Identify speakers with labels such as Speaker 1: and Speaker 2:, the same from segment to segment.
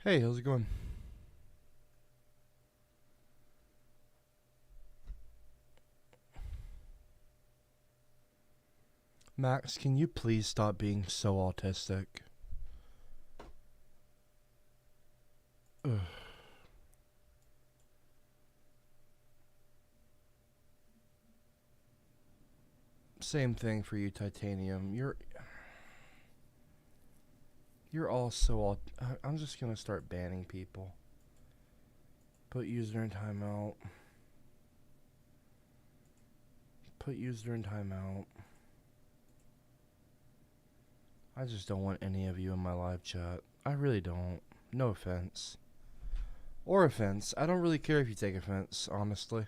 Speaker 1: Hey, how's it going? Max, can you please stop being so autistic? Ugh. Same thing for you, Titanium. You're all so I'm just gonna start banning people. Put user in timeout. Put user in timeout. I just don't want any of you in my live chat. I really don't. No offense. Or offense. I don't really care if you take offense, honestly.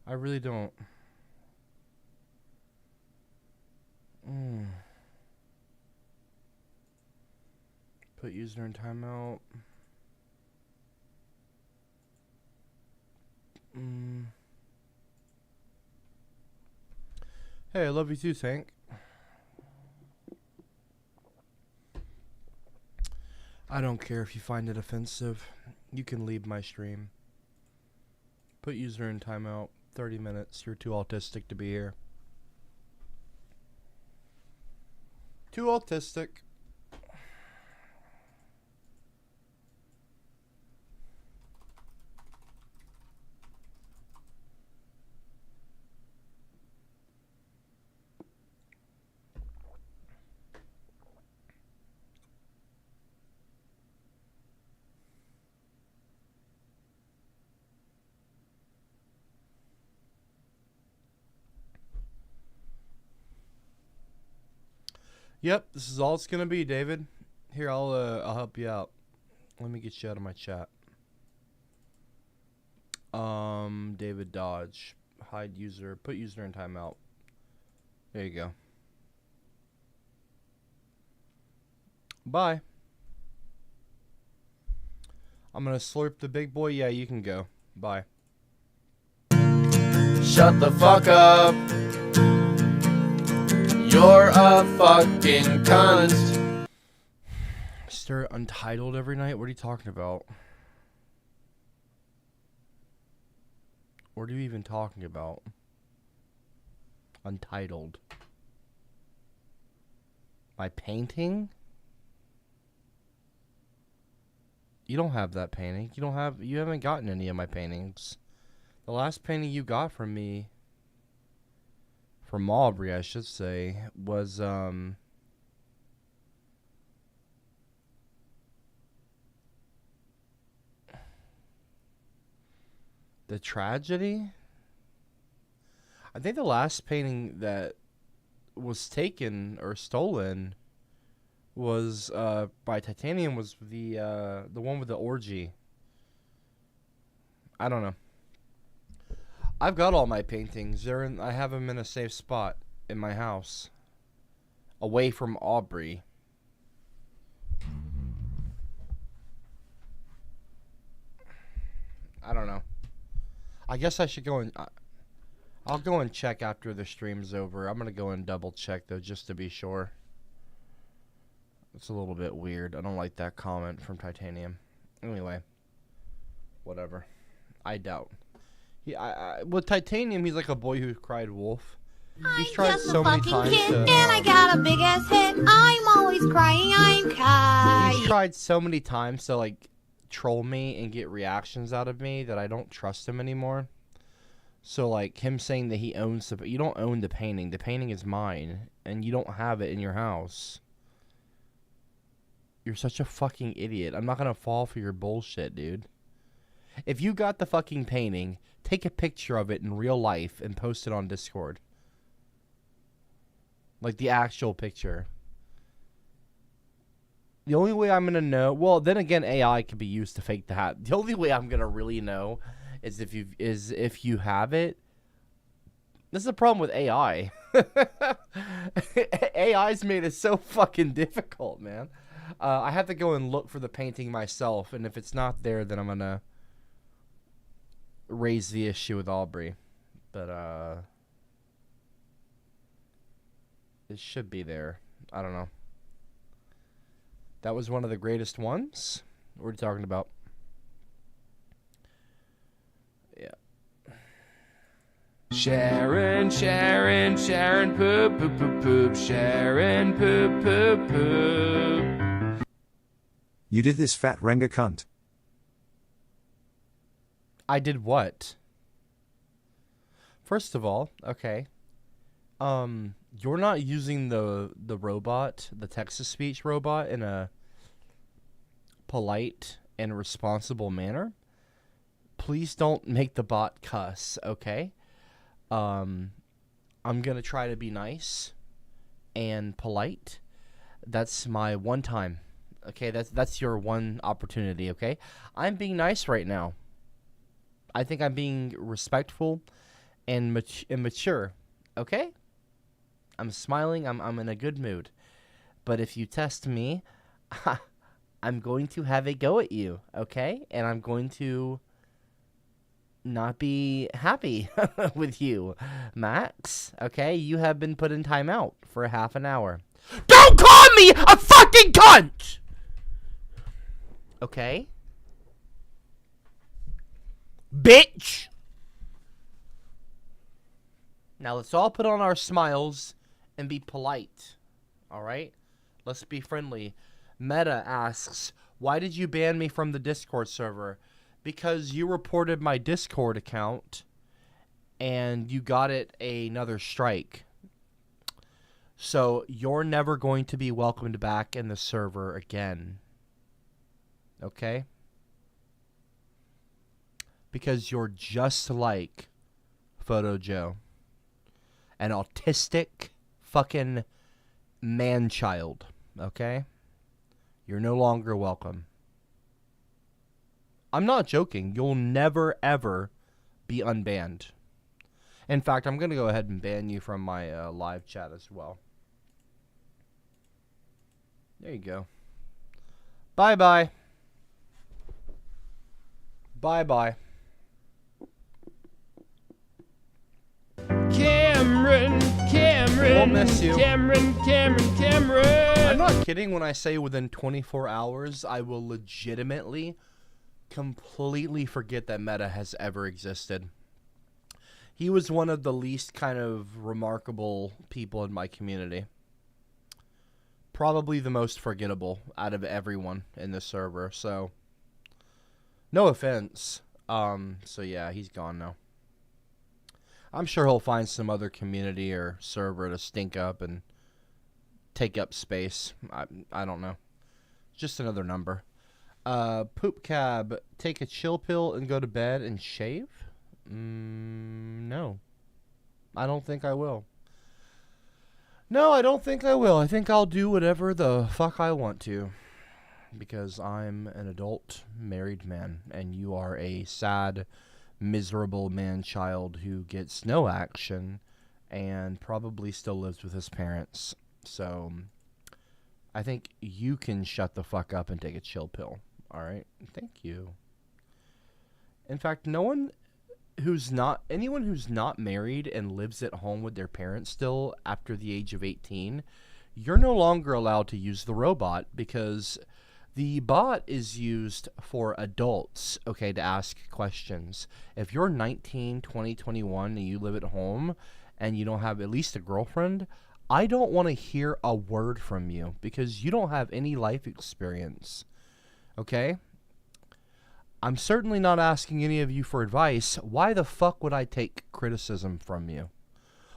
Speaker 1: I really don't. Put user in timeout. Hey, I love you too, Tank. I don't care if you find it offensive. You can leave my stream. Put user in timeout. 30 minutes. You're too autistic to be here. Too autistic. Yep, this is all it's gonna be, David. Here, I'll help you out. Let me get you out of my chat. David Dodge, hide user, put user in timeout. There you go. Bye. I'm gonna slurp the big boy. Yeah, you can go. Bye.
Speaker 2: Shut the fuck up. You're a fucking cunt.
Speaker 1: Stare Untitled every night? What are you talking about? What are you even talking about? Untitled. My painting? You don't have that painting. You haven't gotten any of my paintings. The last painting you got from me, from Aubrey, I should say, was the tragedy. I think the last painting that was taken or stolen was by Titanium was the one with the orgy. I don't know. I've got all my paintings. I have them in a safe spot in my house, away from Aubrey. I don't know. I guess I should go and I'll go and check after the stream's over. I'm gonna go and double check though, just to be sure. It's a little bit weird. I don't like that comment from Titanium. Anyway, whatever. I doubt. With Titanium, he's like a boy who cried wolf. He's tried so many times to,
Speaker 3: and I got a big ass head. I'm always crying. I'm kind.
Speaker 1: He's tried so many times to like troll me and get reactions out of me that I don't trust him anymore. So like him saying that he owns you don't own the painting. The painting is mine, and you don't have it in your house. You're such a fucking idiot. I'm not gonna fall for your bullshit, dude. If you got the fucking painting, take a picture of it in real life and post it on Discord. Like the actual picture. The only way I'm gonna know, well, then again, AI can be used to fake that. The only way I'm gonna really know is if you have it. This is the problem with AI. AI's made it so fucking difficult, man. I have to go and look for the painting myself, and if it's not there, then I'm gonna raise the issue with Aubrey. But it should be there. I don't know. That was one of the greatest ones. What are you talking about? Yeah.
Speaker 2: Sharon, Sharon, Sharon, poop, poop, poop, poop. Sharon, poop, poop, poop.
Speaker 4: You did this, fat Renga cunt.
Speaker 1: I did what? First of all, okay. You're not using the robot, the text-to-speech robot, in a polite and responsible manner. Please don't make the bot cuss, okay? I'm gonna try to be nice and polite. That's my one time. Okay, that's your one opportunity, okay? I'm being nice right now. I think I'm being respectful and mature, okay? I'm smiling, I'm in a good mood. But if you test me, I'm going to have a go at you, okay? And I'm going to not be happy with you, Max, okay? You have been put in timeout for half an hour. Don't call me a fucking cunt! Okay? Bitch! Now let's all put on our smiles and be polite. Alright? Let's be friendly. Meta asks, why did you ban me from the Discord server? Because you reported my Discord account and you got it another strike. So you're never going to be welcomed back in the server again. Okay? Because you're just like Photo Joe. An autistic fucking man-child. Okay? You're no longer welcome. I'm not joking. You'll never, ever be unbanned. In fact, I'm going to go ahead and ban you from my live chat as well. There you go. Bye-bye. Bye-bye.
Speaker 2: Cameron,
Speaker 1: We'll miss you.
Speaker 2: Cameron.
Speaker 1: I'm not kidding when I say within 24 hours, I will legitimately, completely forget that Meta has ever existed. He was one of the least kind of remarkable people in my community. Probably the most forgettable out of everyone in the server, so no offense. So yeah, he's gone now. I'm sure he'll find some other community or server to stink up and take up space. I don't know. Just another number. CopperCab, take a chill pill and go to bed and shave? No. I don't think I will. No, I don't think I will. I think I'll do whatever the fuck I want to. Because I'm an adult married man, and you are a sad, miserable man-child who gets no action and probably still lives with his parents. So, I think you can shut the fuck up and take a chill pill. Alright? Thank you. In fact, anyone who's not married and lives at home with their parents still after the age of 18, you're no longer allowed to use the robot because the bot is used for adults, okay, to ask questions. If you're 19, 20, 21 and you live at home and you don't have at least a girlfriend, I don't want to hear a word from you because you don't have any life experience, okay? I'm certainly not asking any of you for advice. Why the fuck would I take criticism from you?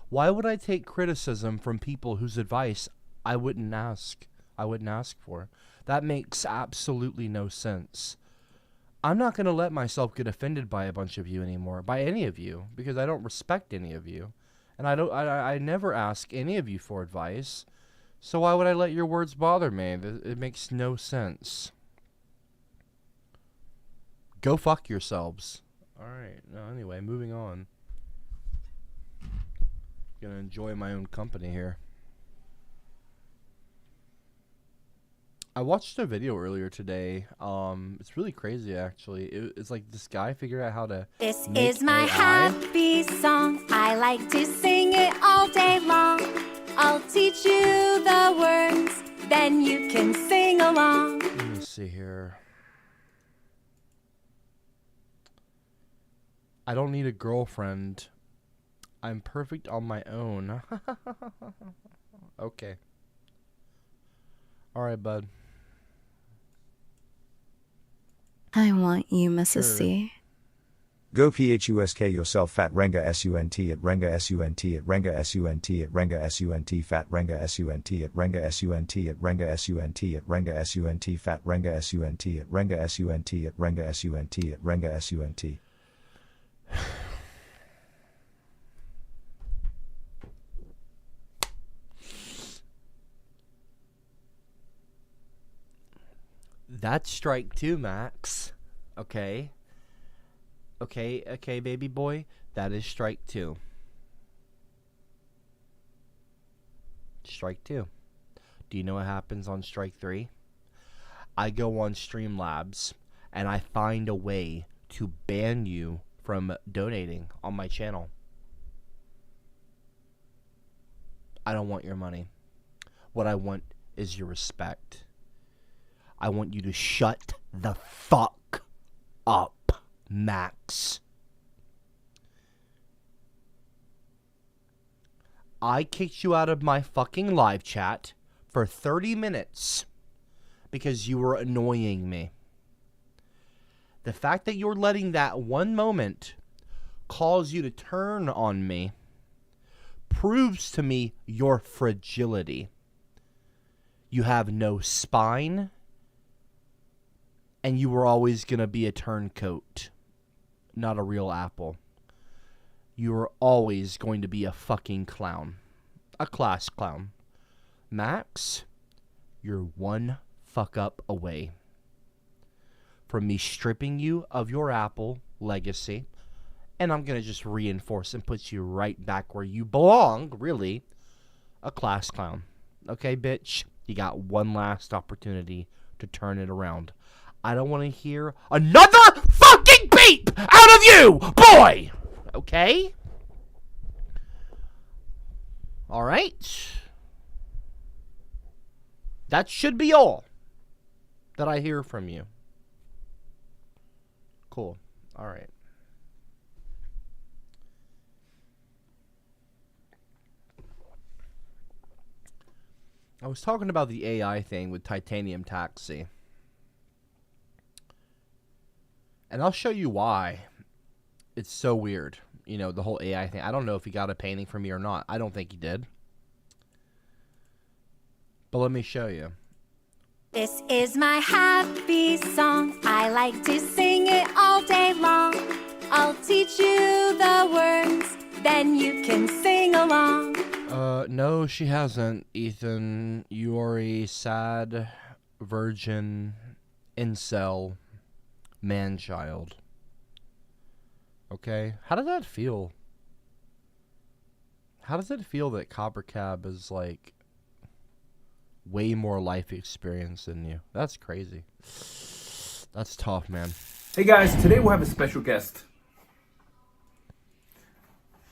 Speaker 1: Why would I take criticism from people whose advice I wouldn't ask for? That makes absolutely no sense. I'm not going to let myself get offended by a bunch of you anymore, by any of you, because I don't respect any of you. And I never ask any of you for advice. So why would I let your words bother me? It makes no sense. Go fuck yourselves. Alright, no, anyway, moving on. Gonna enjoy my own company here. I watched a video earlier today. It's really crazy, actually. It's like this guy figured out how to
Speaker 3: This
Speaker 1: make
Speaker 3: is my
Speaker 1: AI.
Speaker 3: happy song. I like to sing it all day long. I'll teach you the words
Speaker 5: then you can sing along.
Speaker 1: Let me see here. I don't need a girlfriend. I'm perfect on my own. Okay. All right, bud.
Speaker 6: I want you, Mrs.
Speaker 1: Sure.
Speaker 6: C.
Speaker 4: Go phusk yourself fat renga sunt at renga sunt at renga sunt at renga sunt fat renga sunt at renga sunt at renga sunt at renga sunt fat renga sunt at renga sunt at renga sunt at renga sunt.
Speaker 1: That's strike two, Max. Okay. Okay, baby boy. That is strike two. Strike two. Do you know what happens on strike three? I go on Streamlabs and I find a way to ban you from donating on my channel. I don't want your money. What I want is your respect. I want you to shut the fuck up, Max. I kicked you out of my fucking live chat for 30 minutes because you were annoying me. The fact that you're letting that one moment cause you to turn on me proves to me your fragility. You have no spine, and you were always going to be a turncoat, not a real apple. You were always going to be a fucking clown. A class clown. Max, you're one fuck up away from me stripping you of your apple legacy, and I'm going to just reinforce and put you right back where you belong, really, a class clown. Okay, bitch? You got one last opportunity to turn it around. I don't want to hear another fucking beep out of you, boy! Okay? Alright? That should be all that I hear from you. Cool. Alright. I was talking about the AI thing with Titanium Taxi. And I'll show you why it's so weird. You know, the whole AI thing. I don't know if he got a painting from me or not. I don't think he did. But let me show you.
Speaker 5: This is my happy song. I like to sing it all day long. I'll teach you the words, then you can sing along.
Speaker 1: No, she hasn't, Ethan. You are a sad, virgin, incel, man-child. Okay? How does that feel? How does it feel that CopperCab is, like, way more life experience than you? That's crazy. That's tough, man.
Speaker 7: Hey guys, today we'll have a special guest.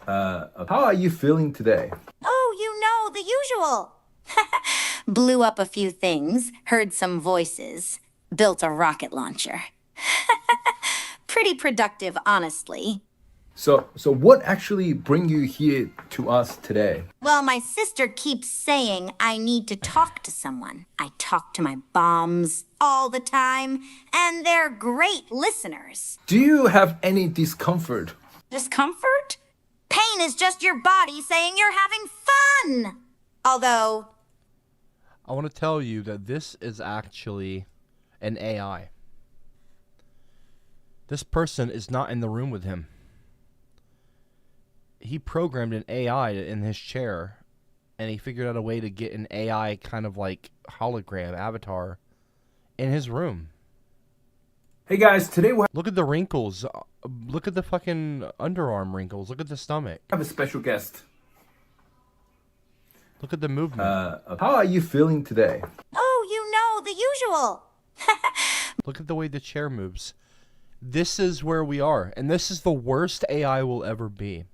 Speaker 7: How are you feeling today?
Speaker 3: Oh, you know, the usual. Blew up a few things, heard some voices, built a rocket launcher. Pretty productive, honestly.
Speaker 7: So what actually bring you here to us today?
Speaker 3: Well, my sister keeps saying I need to talk to someone. I talk to my bombs all the time, and they're great listeners.
Speaker 7: Do you have any discomfort?
Speaker 3: Discomfort? Pain is just your body saying you're having fun. Although,
Speaker 1: I want to tell you that this is actually an AI. This person is not in the room with him. He programmed an AI in his chair, and he figured out a way to get an AI kind of like hologram avatar in his room.
Speaker 7: Hey guys, today we'll
Speaker 1: Look at the wrinkles. Look at the fucking underarm wrinkles. Look at the stomach.
Speaker 7: have a special guest.
Speaker 1: Look at the movement.
Speaker 7: How are you feeling today?
Speaker 3: oh, you know, the usual.
Speaker 1: Look at the way the chair moves. This is where we are, and this is the worst AI will ever be.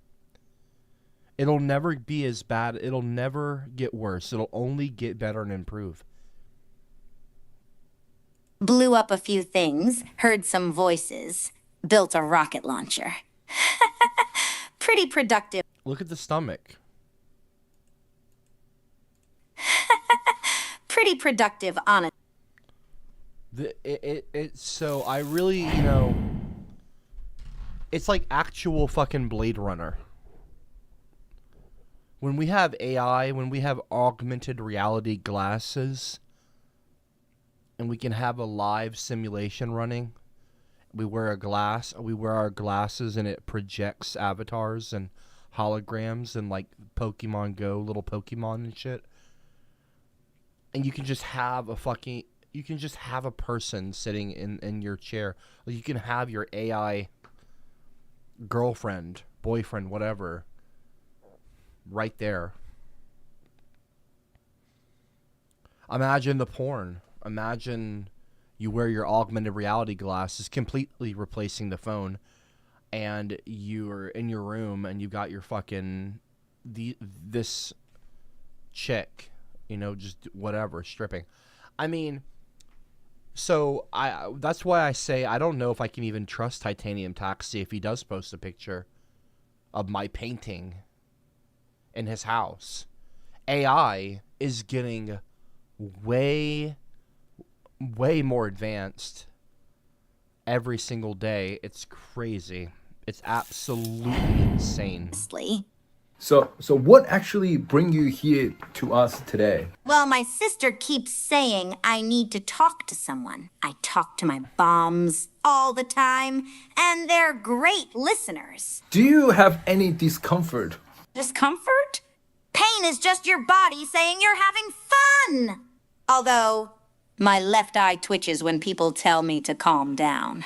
Speaker 1: It'll never be as bad. It'll never get worse. It'll only get better and improve.
Speaker 3: Blew up a few things, heard some voices, built a rocket launcher. Pretty productive.
Speaker 1: Look at the stomach.
Speaker 3: Pretty productive, honest.
Speaker 1: So I really, it's like actual fucking Blade Runner. When we have AI, when we have augmented reality glasses, and we can have a live simulation running, we wear our glasses, and it projects avatars and holograms and like Pokemon Go, little Pokemon and shit. And you can just have a person sitting in your chair. Like you can have your AI girlfriend, boyfriend, whatever, right there. Imagine the porn. Imagine you wear your augmented reality glasses, completely replacing the phone, and you're in your room and you got your fucking this chick, just whatever, stripping. I mean, so that's why I say I don't know if I can even trust Titanium Taxi if he does post a picture of my painting in his house. AI is getting way more advanced every single day. It's crazy. It's absolutely insane.
Speaker 7: So what actually bring you here to us today?
Speaker 3: Well, my sister keeps saying I need to talk to someone. I talk to my bombs all the time, and they're great listeners.
Speaker 7: Do you have any discomfort?
Speaker 3: Discomfort? Pain is just your body saying you're having fun. Although, my left eye twitches when people tell me to calm down.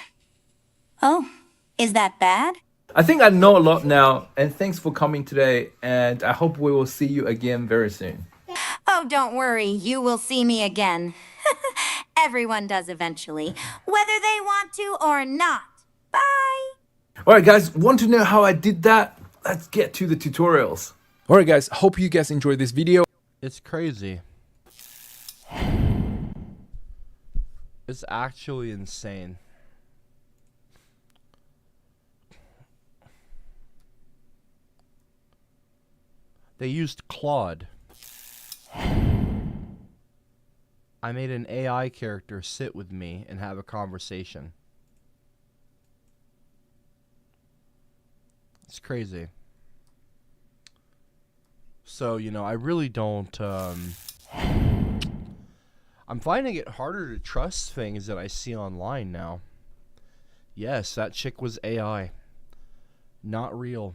Speaker 3: Oh, is that bad?
Speaker 7: I think I know a lot now, and thanks for coming today, and I hope we will see you again very soon.
Speaker 3: Oh, don't worry, you will see me again. Everyone does eventually, whether they want to or not. Bye!
Speaker 7: Alright guys, want to know how I did that? Let's get to the tutorials. Alright guys, hope you guys enjoyed this video.
Speaker 1: It's crazy. It's actually insane. They used Claude. I made an AI character sit with me and have a conversation. It's crazy. So, I really don't, I'm finding it harder to trust things that I see online now. Yes, that chick was AI. Not real.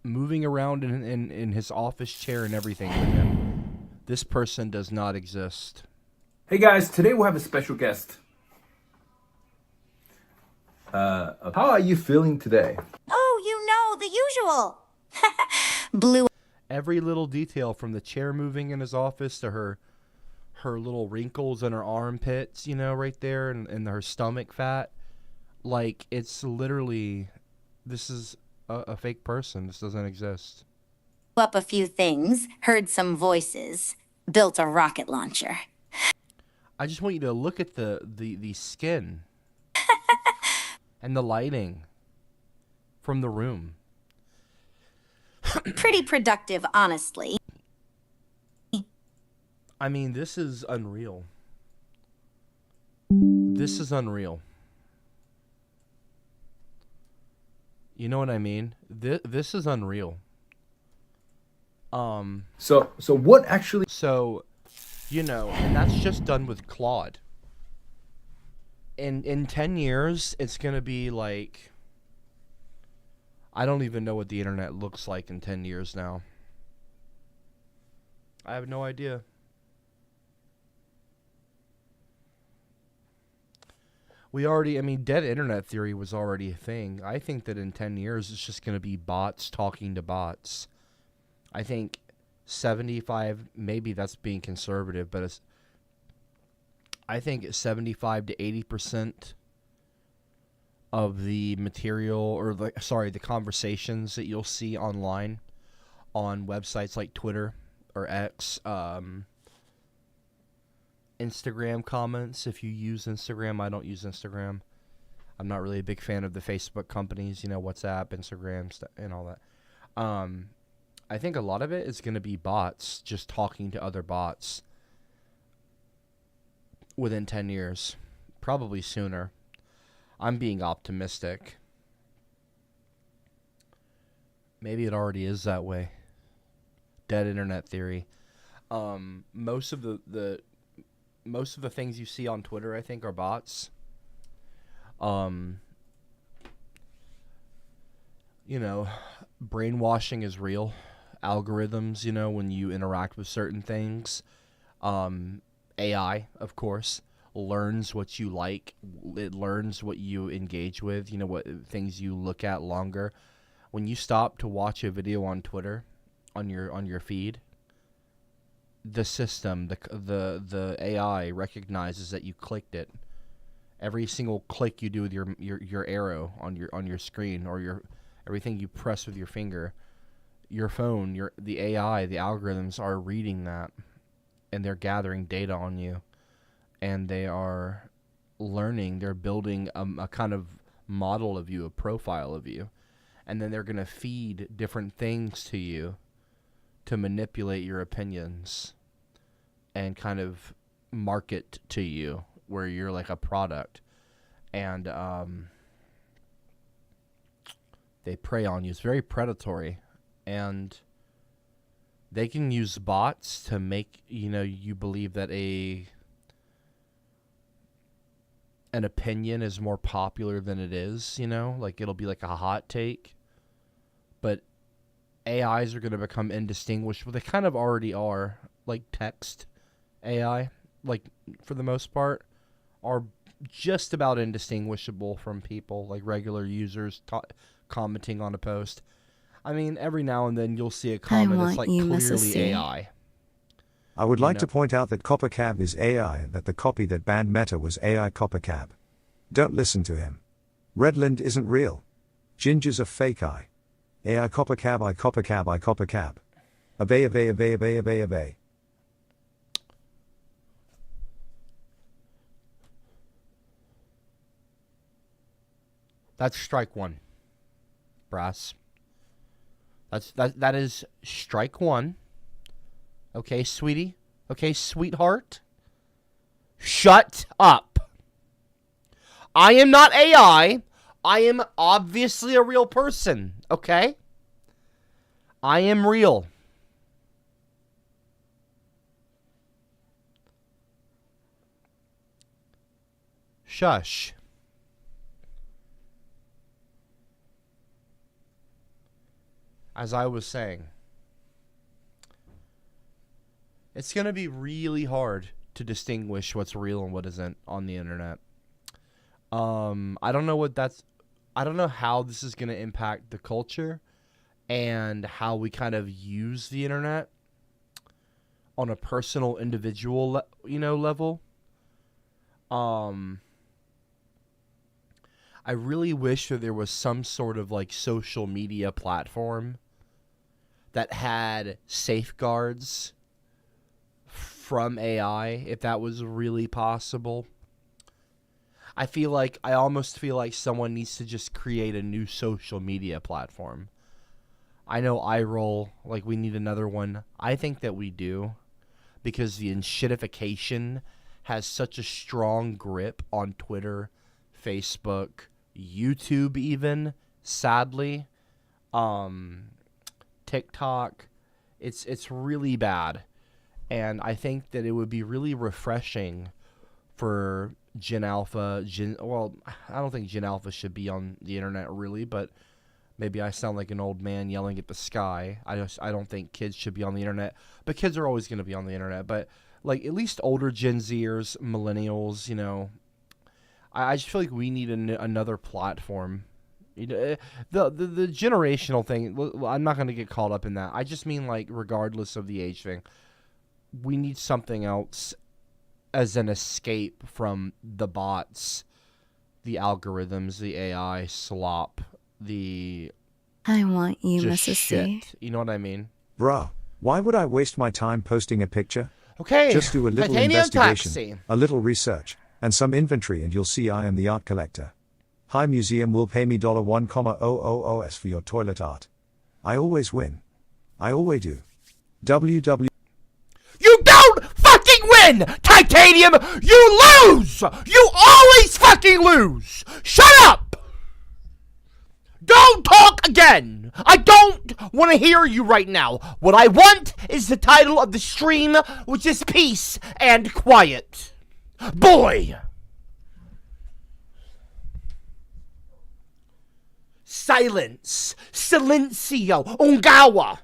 Speaker 1: Moving around in his office chair and everything with him. This person does not exist.
Speaker 7: Hey guys, today we'll have a special guest. How are you feeling today?
Speaker 3: Oh, the usual. Blue.
Speaker 1: Every little detail from the chair moving in his office to her little wrinkles in her armpits, right there, and her stomach fat. Like, it's literally, this is a fake person. This doesn't exist.
Speaker 3: Up a few things, heard some voices, built a rocket launcher.
Speaker 1: I just want you to look at the skin and the lighting from the room.
Speaker 3: Pretty productive, honestly.
Speaker 1: I mean, this is unreal. This is unreal. You know what I mean? This is unreal.
Speaker 7: So what actually...
Speaker 1: So, and that's just done with Claude. In 10 years, it's going to be like... I don't even know what the internet looks like in 10 years now. I have no idea. Dead internet theory was already a thing. I think that in 10 years, it's just going to be bots talking to bots. I think 75, maybe that's being conservative, but I think 75 to 80% of the material, or the conversations that you'll see online on websites like Twitter or X, Instagram comments. If you use Instagram, I don't use Instagram. I'm not really a big fan of the Facebook companies, WhatsApp, Instagram, and all that. I think a lot of it is going to be bots, just talking to other bots within 10 years, probably sooner. I'm being optimistic. Maybe it already is that way. Dead internet theory. Most of the things you see on Twitter, I think, are bots. Brainwashing is real. Algorithms, when you interact with certain things. AI, of course, learns what you like. It learns what you engage with, what things you look at longer. When you stop to watch a video on Twitter, on your feed, the system, the AI recognizes that you clicked it. Every single click you do with your arrow on your screen, or everything you press with your finger, your phone, the AI, the algorithms are reading that, and they're gathering data on you, and they are learning. They're building a kind of model of you, a profile of you, and then they're going to feed different things to you to manipulate your opinions and kind of market to you where you're like a product. And they prey on you. It's very predatory. And they can use bots to make, you believe that an opinion is more popular than it is, like it'll be like a hot take. But AIs are going to become indistinguishable. They kind of already are, like text AI, like for the most part, are just about indistinguishable from people, like regular users commenting on a post. I mean, every now and then you'll see a comment that's like clearly AI.
Speaker 4: I would like to point out that CopperCab is AI and that the copy that banned Meta was AI CopperCab. Don't listen to him. Redland isn't real. Ginger's a fake eye. AI CopperCab, I CopperCab, I CopperCab. Obey, obey, obey, obey, obey, obey.
Speaker 1: That's strike one, brass. That is strike one. Okay, sweetie. Okay, sweetheart. Shut up. I am not AI. I am obviously a real person, okay? I am real. Shush. As I was saying, it's going to be really hard to distinguish what's real and what isn't on the internet. I don't know how this is going to impact the culture and how we kind of use the internet on a personal, individual, level. I really wish that there was some sort of like social media platform that had safeguards from AI, if that was really possible. I almost feel like someone needs to just create a new social media platform. I know I roll like we need another one. I think that we do, because the shitification has such a strong grip on Twitter, Facebook, YouTube even, sadly. TikTok. It's really bad. And I think that it would be really refreshing for Gen Alpha. I don't think Gen Alpha should be on the internet really, but maybe I sound like an old man yelling at the sky. I don't think kids should be on the internet, but kids are always going to be on the internet. But like at least older Gen Zers, millennials, I just feel like we need another platform. The generational thing, I'm not going to get caught up in that. I just mean like regardless of the age thing, we need something else as an escape from the bots, the algorithms, the AI slop, the
Speaker 6: I want you,
Speaker 1: just
Speaker 6: Mrs. C.
Speaker 1: shit. You know what I mean?
Speaker 4: Bruh, why would I waste my time posting a picture?
Speaker 1: Okay.
Speaker 4: Just do a little
Speaker 1: Titanium
Speaker 4: investigation,
Speaker 1: taxi.
Speaker 4: a little research, and some inventory, and you'll see I am the art collector. Hi Museum will pay me $1,000,000 for your toilet art. I always win. I always do. WW.
Speaker 1: You don't fucking win, Titanium! You lose! You always fucking lose! Shut up! Don't talk again! I don't want to hear you right now. What I want is the title of the stream, which is Peace and Quiet. Boy! Silence. Silencio. Ungawa.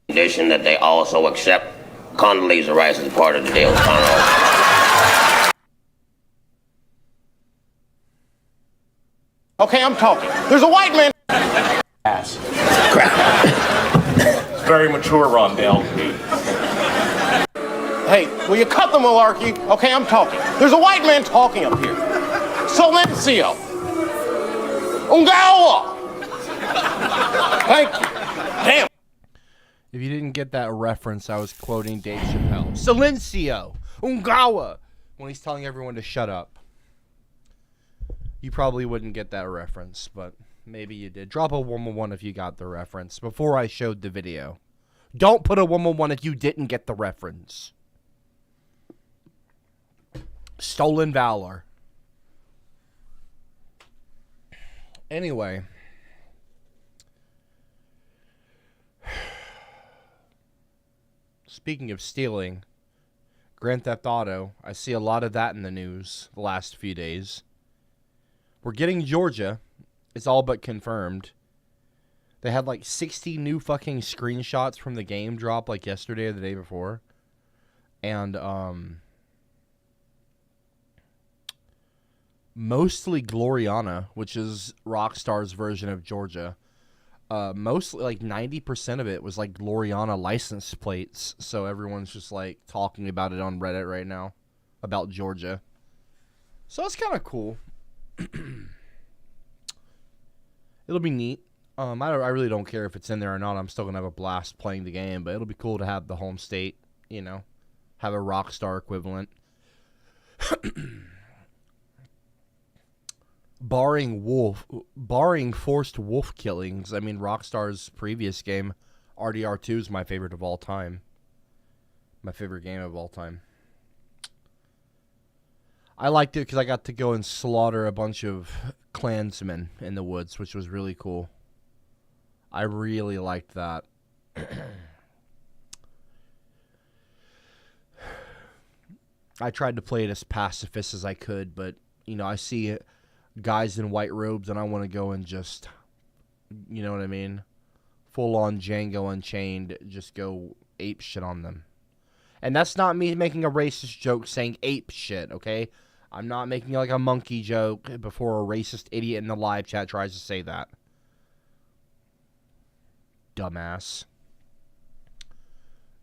Speaker 8: Condition that they also accept Condoleezza Rice as part of the deal.
Speaker 9: Okay, I'm talking. There's a white man. Ass. Crap. It's very mature, Rondell. Hey, will you cut the malarkey? Okay, I'm talking. There's a white man talking up here. Silencio. Ungawa. Thank you. Damn.
Speaker 1: If you didn't get that reference, I was quoting Dave Chappelle. Silencio! Ungawa! When he's telling everyone to shut up. You probably wouldn't get that reference, but maybe you did. Drop a 111 if you got the reference before I showed the video. Don't put a 111 if you didn't get the reference. Stolen valor. Anyway. Speaking of stealing, Grand Theft Auto, I see a lot of that in the news the last few days. We're getting Georgia. It's all but confirmed. They had like 60 new fucking screenshots from the game drop like yesterday or the day before. And, mostly Gloriana, which is Rockstar's version of Georgia. Mostly like 90% of it was like Gloriana license plates, so everyone's just like talking about it on Reddit right now about Georgia. So that's kind of cool. It'll be neat. I really don't care if it's in there or not. I'm still gonna have a blast playing the game, but it'll be cool to have the home state, you know, have a Rockstar equivalent. Barring forced wolf killings, I mean, Rockstar's previous game, RDR2, is my favorite of all time. My favorite game of all time. I liked it because I got to go and slaughter a bunch of clansmen in the woods, which was really cool. I really liked that. I tried to play it as pacifist as I could, but, you know, I see guys in white robes and I want to go and just, you know what I mean? Full on Django Unchained, just go ape shit on them. And that's not me making a racist joke saying ape shit, okay? I'm not making like a monkey joke before a racist idiot in the live chat tries to say that. Dumbass.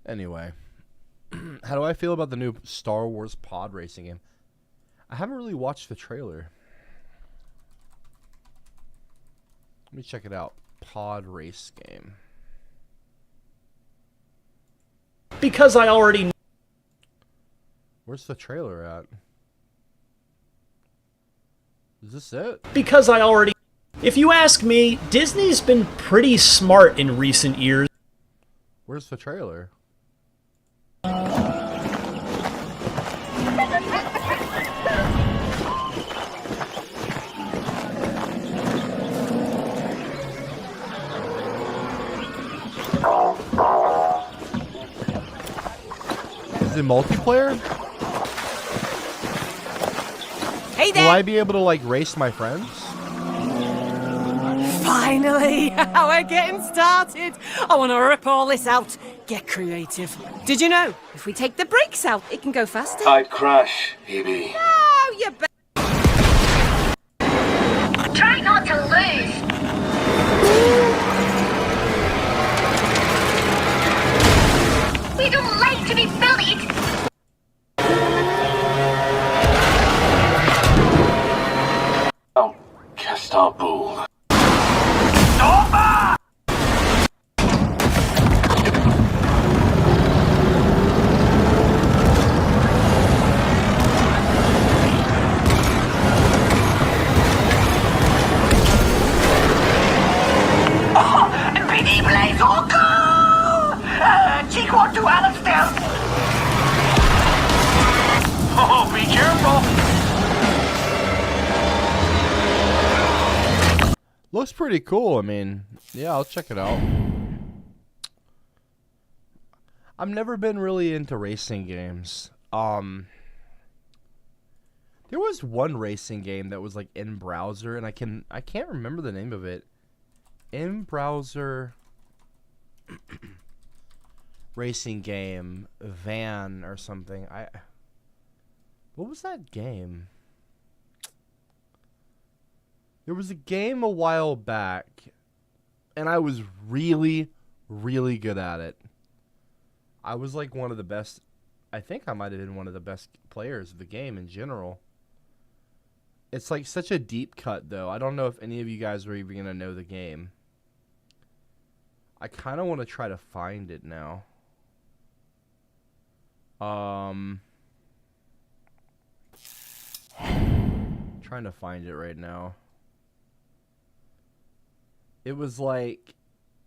Speaker 1: Anyway. How do I feel about the new Star Wars pod racing game? I haven't really watched the trailer. Let me check it out. Pod race game.
Speaker 10: Because I already...
Speaker 1: Where's the trailer at? Is this it?
Speaker 10: Because I already... If you ask me, Disney's been pretty smart in recent years.
Speaker 1: Where's the trailer? Is it multiplayer?
Speaker 11: Hey there!
Speaker 1: Will I be able to, like, race my friends?
Speaker 11: Finally! We're getting started! I want to rip all this out. Get creative. Did you know? If we take the brakes out, it can go faster.
Speaker 12: I'd crash, baby.
Speaker 11: Oh, you bet.
Speaker 9: Istanbul. Oh, be careful!
Speaker 1: Looks pretty cool. I mean, yeah, I'll check it out. I've never been really into racing games. There was one racing game that was like in browser, and I can't remember the name of it. In browser racing game, van or something. What was that game? There was a game a while back, and I was really, really good at it. I was like one of the best. I think I might have been one of the best players of the game in general. It's like such a deep cut, though. I don't know if any of you guys are even going to know the game. I kind of want to try to find it now. Trying to find it right now. It was like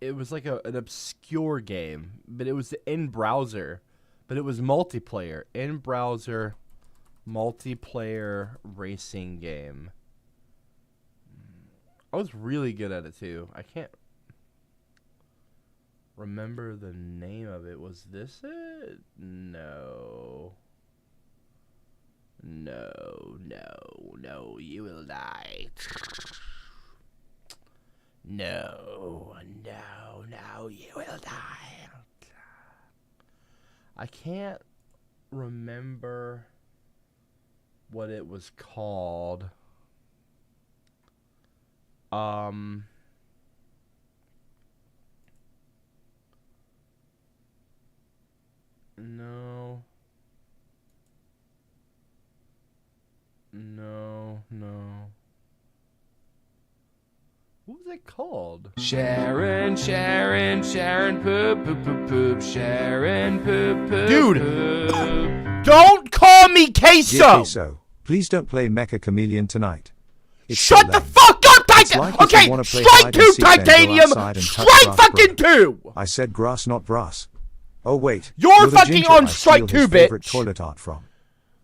Speaker 1: an obscure game, but it was in browser, but it was multiplayer, in browser multiplayer racing game. I was really good at it too. I can't remember the name of it. Was this it? No. No, you will die. No, you will die. I can't remember what it was called. No. What was it called?
Speaker 2: Sharon, poop, poop, poop, poop. Sharon, poop, poop,
Speaker 1: Dude,
Speaker 2: poop.
Speaker 1: Don't call me queso!
Speaker 4: Dear Queso, please don't play Mecha Chameleon tonight. It's
Speaker 1: Shut
Speaker 4: so
Speaker 1: the
Speaker 4: lame.
Speaker 1: fuck up,
Speaker 4: It's
Speaker 1: Titan!
Speaker 4: like if you
Speaker 1: Okay,
Speaker 4: wanna play
Speaker 1: strike
Speaker 4: hide and
Speaker 1: two,
Speaker 4: seek, then go
Speaker 1: Titanium!
Speaker 4: outside and touch
Speaker 1: Strike
Speaker 4: grass,
Speaker 1: fucking
Speaker 4: bro.
Speaker 1: two!
Speaker 4: I said grass, not brass. Oh wait,
Speaker 1: You're
Speaker 4: the
Speaker 1: fucking
Speaker 4: ginger
Speaker 1: on
Speaker 4: I
Speaker 1: strike
Speaker 4: steal
Speaker 1: two,
Speaker 4: his favorite
Speaker 1: bitch.
Speaker 4: toilet art from.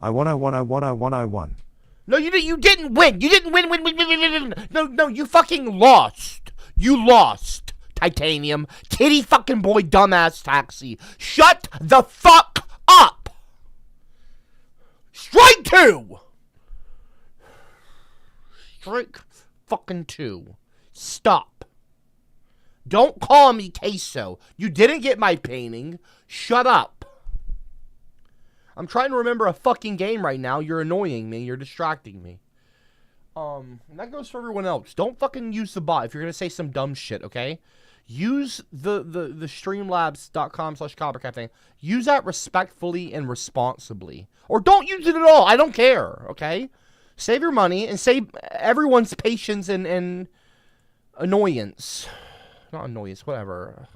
Speaker 4: I won.
Speaker 1: No, you didn't win. You didn't win. No, you fucking lost. You lost, Titanium. Kitty fucking boy, dumbass taxi. Shut the fuck up. Strike two. Strike fucking two. Stop. Don't call me queso. You didn't get my painting. Shut up. I'm trying to remember a fucking game right now. You're annoying me. You're distracting me. And that goes for everyone else. Don't fucking use the bot if you're gonna say some dumb shit, okay? Use the streamlabs.com/CopperCab thing. Use that respectfully and responsibly. Or don't use it at all. I don't care, okay? Save your money and save everyone's patience and annoyance. Not annoyance, whatever.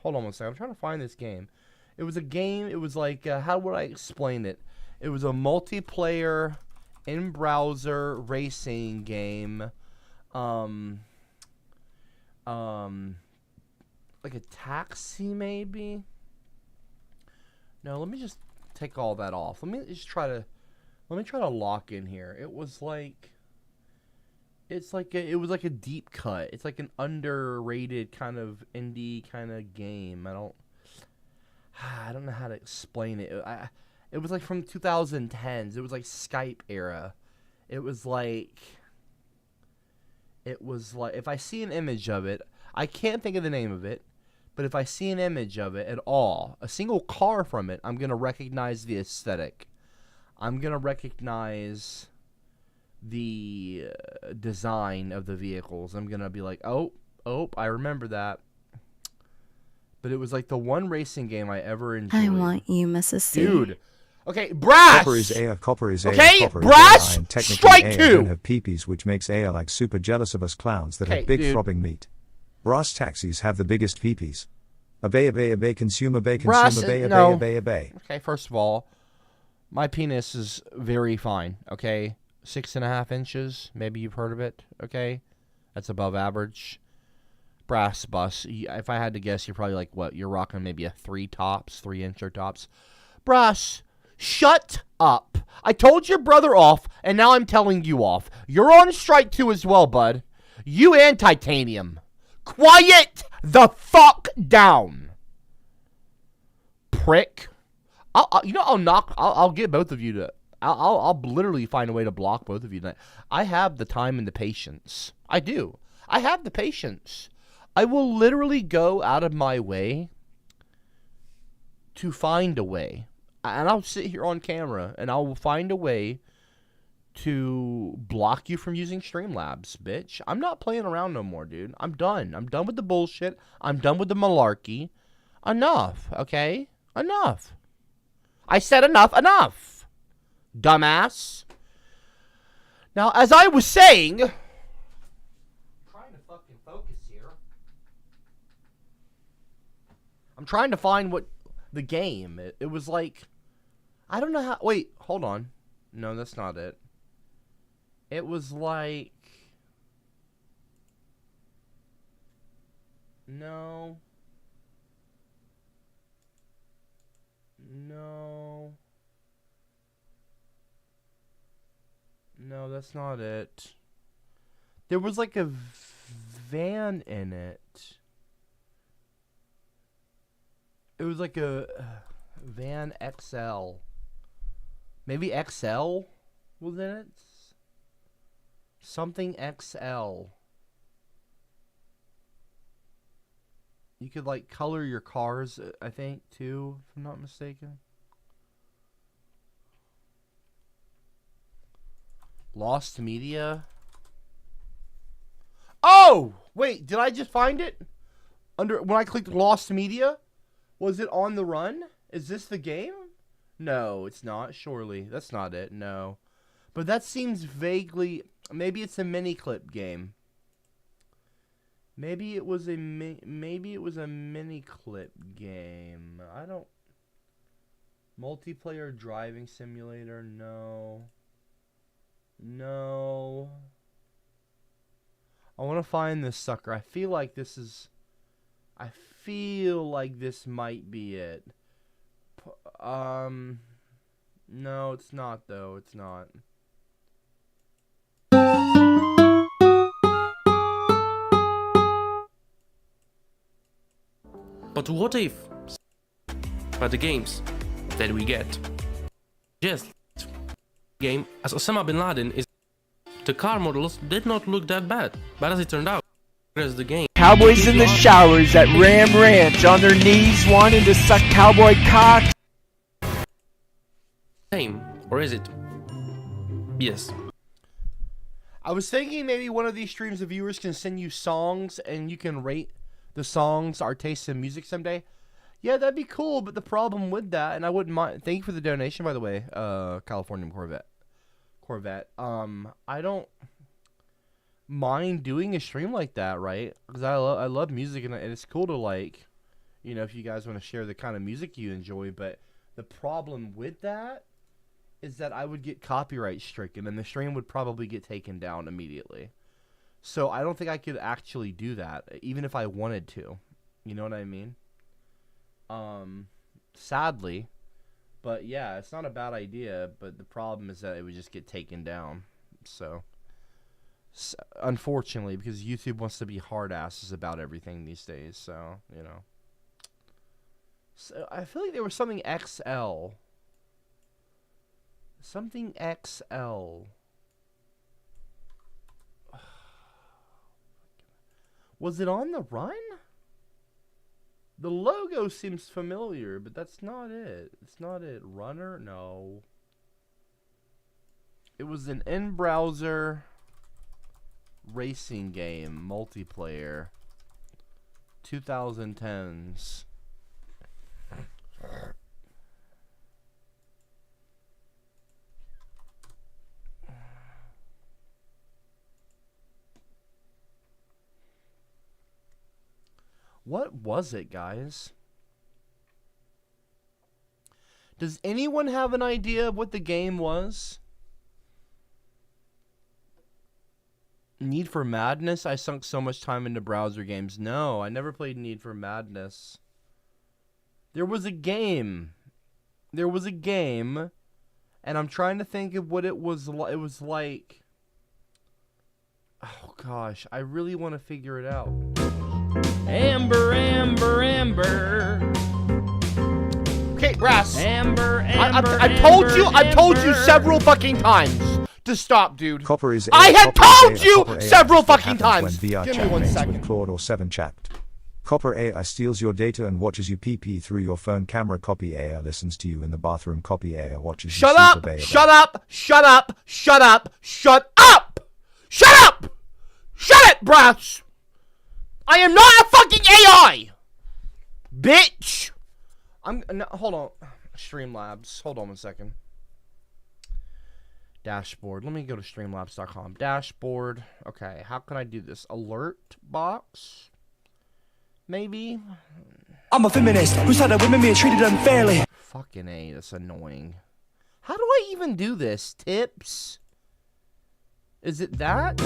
Speaker 1: Hold on one second. I'm trying to find this game. It was a game. It was like, how would I explain it? It was a multiplayer in-browser racing game. Like a taxi, maybe? No, let me just take all that off. Let me try to lock in here. It was like, it was like a deep cut. It's like an underrated kind of indie kind of game. I don't know how to explain it. It was like from 2010s. It was like Skype era. It was like if I see an image of it, I can't think of the name of it, but if I see an image of it at all, a single car from it, I'm going to recognize the aesthetic. I'm going to recognize the design of the vehicles. I'm going to be like, oh, I remember that. But it was like the one racing game I ever enjoyed.
Speaker 6: I want you, Mrs. C.
Speaker 1: Dude, Okay, brass.
Speaker 4: Copper is air, copper is air,
Speaker 1: Okay,
Speaker 4: copper
Speaker 1: brass,
Speaker 4: is air, and technically
Speaker 1: strike
Speaker 4: air
Speaker 1: two.
Speaker 4: don't have peepees, which makes air like super jealous of us clowns that
Speaker 1: Okay,
Speaker 4: have big
Speaker 1: dude.
Speaker 4: throbbing meat. Brass taxis have the biggest peepees. Obey, consumer,
Speaker 1: Brass,
Speaker 4: consumer,
Speaker 1: no.
Speaker 4: obey.
Speaker 1: Okay, first of all, my penis is very fine. Okay, 6.5 inches. Maybe you've heard of it. Okay, that's above average. Brass bus. If I had to guess, you're probably like what? You're rocking maybe a 3-incher tops. Brass, shut up. I told your brother off, and now I'm telling you off. You're on strike too as well, bud. You and Titanium. Quiet the fuck down. Prick. I'll get both of you to. I'll literally find a way to block both of you tonight. I have the time and the patience. I do. I have the patience. I will literally go out of my way to find a way. And I'll sit here on camera and I will find a way to block you from using Streamlabs, bitch. I'm not playing around no more, dude. I'm done. I'm done with the bullshit. I'm done with the malarkey. Enough, okay? Enough. I said enough. Dumbass. Now, as I was saying, I'm trying to fucking focus here. I'm trying to find what the game. It was like, I don't know how. Wait, hold on. No, that's not it. It was like, no. No, that's not it. There was like a van in it. It was like a van XL. Maybe XL was in it? Something XL. You could like color your cars, I think, too, if I'm not mistaken. Lost Media. Oh! Wait, did I just find it? When I clicked Lost Media? Was it On the Run? Is this the game? No, it's not, surely. That's not it, no. But that seems vaguely... Maybe it's a mini-clip game. Maybe it was a mini-clip game. I don't... Multiplayer driving simulator? No. No. I want to find this sucker. I feel like this is... I feel like this might be it. No, it's not, though. It's not.
Speaker 12: But what if, by the games that we get, just game as Osama bin Laden is, the car models did not look that bad, but as it turned out, as the game.
Speaker 10: Cowboys in the showers at Ram Ranch on their knees wanting to suck cowboy cock.
Speaker 12: Same, or is it? Yes.
Speaker 1: I was thinking maybe one of these streams the viewers can send you songs and you can rate the songs, our taste in music someday. Yeah, that'd be cool, but the problem with that, and I wouldn't mind, thank you for the donation, by the way, California Corvette. I don't mind doing a stream like that, right? Because I love music, and it's cool to, like, you know, if you guys want to share the kind of music you enjoy, but the problem with that is that I would get copyright stricken, and the stream would probably get taken down immediately. So I don't think I could actually do that, even if I wanted to. You know what I mean? Sadly. But yeah, it's not a bad idea, but the problem is that it would just get taken down. So unfortunately, because YouTube wants to be hard asses about everything these days, so, you know. So I feel like there was something XL. Something XL. Was it On the Run? The logo seems familiar, but that's not it. It's not it. Runner? No. It was an in-browser racing game, multiplayer. 2010s. What was it, guys? Does anyone have an idea of what the game was? Need for Madness? I sunk so much time into browser games. No, I never played Need for Madness. There was a game. There was a game, and I'm trying to think of what it was. It was like... Oh, gosh. I really want to figure it out.
Speaker 2: Amber, Amber, Amber.
Speaker 1: Okay, Brass.
Speaker 2: Amber,
Speaker 1: I've told you several fucking times to stop, dude.
Speaker 4: Copper is
Speaker 1: I have told you
Speaker 4: Copper
Speaker 1: several
Speaker 4: is what
Speaker 1: fucking
Speaker 4: happens
Speaker 1: times.
Speaker 4: When VR
Speaker 1: Give me
Speaker 4: chat
Speaker 1: 1
Speaker 4: mates
Speaker 1: second.
Speaker 4: with Claude or 7 chat. Copper AI steals your data and watches you pee through your phone camera. Copy AI listens to you in the bathroom. Copy AI watches
Speaker 1: Shut
Speaker 4: you
Speaker 1: up!
Speaker 4: sleep. Obey.
Speaker 1: Shut up! Shut up! Shut up! Shut up! Shut up! Shut it, Brass! I am not a fucking AI! Bitch! No, hold on. Streamlabs. Hold on 1 second. Dashboard. Let me go to streamlabs.com. Dashboard. Okay, how can I do this? Alert box? Maybe?
Speaker 11: I'm a feminist who said that women being treated unfairly.
Speaker 1: Fucking A, that's annoying. How do I even do this? Tips? Is it that?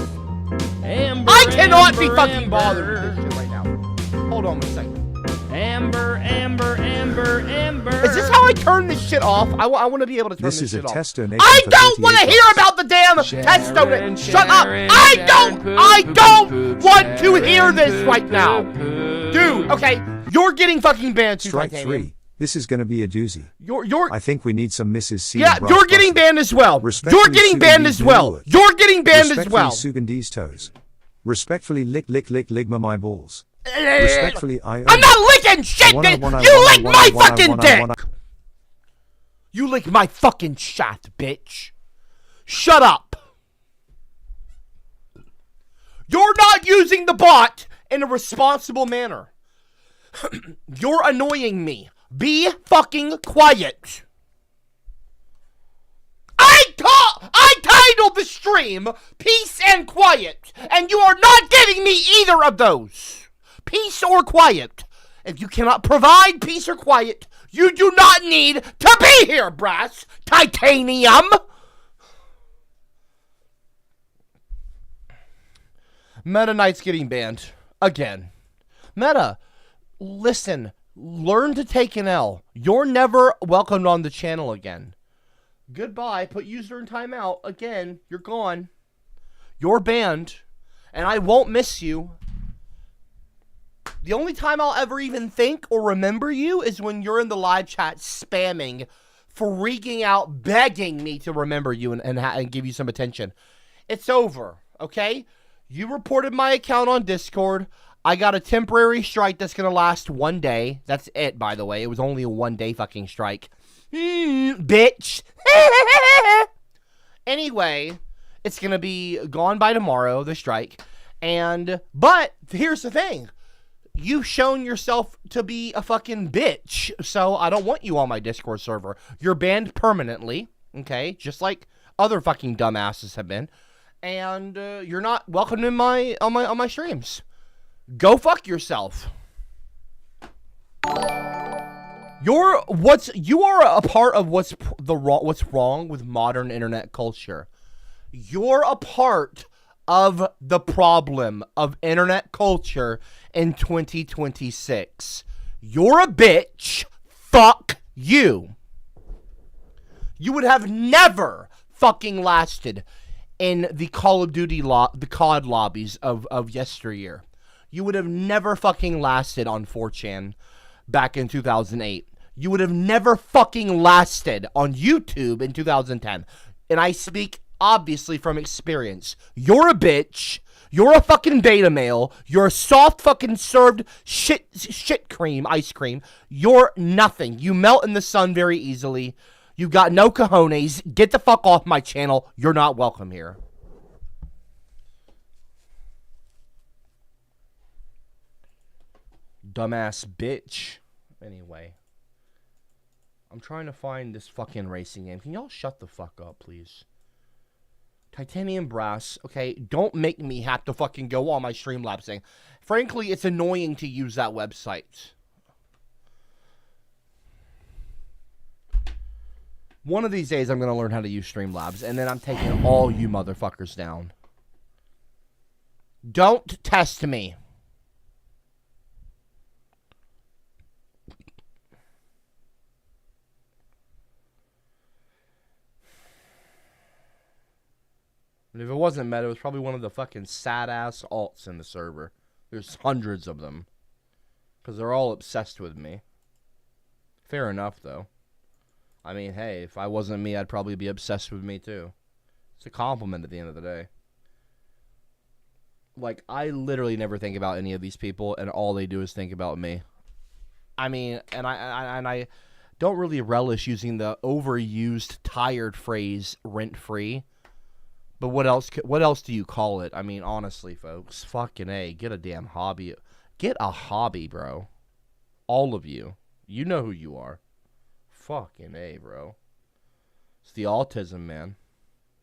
Speaker 2: Amber,
Speaker 1: I cannot be
Speaker 2: Amber,
Speaker 1: fucking
Speaker 2: Amber.
Speaker 1: bothered with this shit right now. Hold on 1 second.
Speaker 2: Amber, Amber, Amber, Amber.
Speaker 1: Is this how I turn this shit off? I want to be able to turn
Speaker 4: This
Speaker 1: this
Speaker 4: is a
Speaker 1: shit off.
Speaker 4: test donation.
Speaker 1: I
Speaker 4: for
Speaker 1: don't want to
Speaker 4: 38
Speaker 1: hear
Speaker 4: bucks.
Speaker 1: about the damn test donation. Shut up.
Speaker 2: Sharon,
Speaker 1: I
Speaker 2: Sharon,
Speaker 1: don't want to
Speaker 2: Sharon,
Speaker 1: hear this right
Speaker 2: poop,
Speaker 1: now.
Speaker 2: poop.
Speaker 1: Dude, okay. You're getting fucking banned too,
Speaker 4: Strike
Speaker 1: Titanium.
Speaker 4: 3. This is going to be a doozy.
Speaker 1: You're
Speaker 4: I think we need some Mrs. C.
Speaker 1: yeah,
Speaker 4: and
Speaker 1: you're getting
Speaker 4: Brassbuster.
Speaker 1: banned as well. You're
Speaker 4: Respectfully,
Speaker 1: getting banned as
Speaker 4: Sugandee's
Speaker 1: well.
Speaker 4: Newwood.
Speaker 1: You're getting banned as well.
Speaker 4: Respectfully, Sugandee's toes. Respectfully, lick ligma my balls. Respectfully,
Speaker 1: I'm not licking shit, bitch. You lick my fucking dick. You lick my fucking shot, bitch. Shut up. You're not using the bot in a responsible manner. You're annoying me. Be fucking quiet. I titled the stream Peace and Quiet, and you are not giving me either of those. Peace or quiet. If you cannot provide peace or quiet, you do not need to be here, Brass. Titanium. Meta Knight's getting banned. Again. Meta, listen. Learn to take an L. You're never welcomed on the channel again. Goodbye. Put user in timeout. Again, you're gone. You're banned. And I won't miss you. The only time I'll ever even think or remember you is when you're in the live chat spamming, freaking out, begging me to remember you and give you some attention. It's over, okay? You reported my account on Discord. I got a temporary strike that's going to last 1 day. That's it, by the way. It was only a 1 day fucking strike. Bitch. Anyway, it's going to be gone by tomorrow, the strike. But here's the thing. You've shown yourself to be a fucking bitch, so I don't want you on my Discord server. You're banned permanently, okay? Just like other fucking dumbasses have been. And you're not welcome in on my streams. Go fuck yourself. You are a part of what's wrong with modern internet culture. You're a part of the problem of internet culture in 2026. You're a bitch. Fuck you. You would have never fucking lasted in the Call of Duty the COD lobbies of yesteryear. You would have never fucking lasted on 4chan back in 2008. You would have never fucking lasted on YouTube in 2010. And I speak obviously from experience. You're a bitch. You're a fucking beta male. You're a soft fucking served shit cream, ice cream. You're nothing. You melt in the sun very easily. You got no cojones. Get the fuck off my channel. You're not welcome here. Dumbass bitch. Anyway. I'm trying to find this fucking racing game. Can y'all shut the fuck up, please? Titanium brass. Okay, don't make me have to fucking go on my Streamlabs. Frankly, it's annoying to use that website. One of these days, I'm going to learn how to use Streamlabs, and then I'm taking all you motherfuckers down. Don't test me. And if it wasn't Meta, it was probably one of the fucking sad-ass alts in the server. There's hundreds of them. Because they're all obsessed with me. Fair enough, though. I mean, hey, if I wasn't me, I'd probably be obsessed with me, too. It's a compliment at the end of the day. Like, I literally never think about any of these people, and all they do is think about me. I mean, and I don't really relish using the overused, tired phrase, rent-free. But what else do you call it? I mean, honestly, folks, fucking A, get a damn hobby. Get a hobby, bro. All of you. You know who you are. Fucking A, bro. It's the autism, man.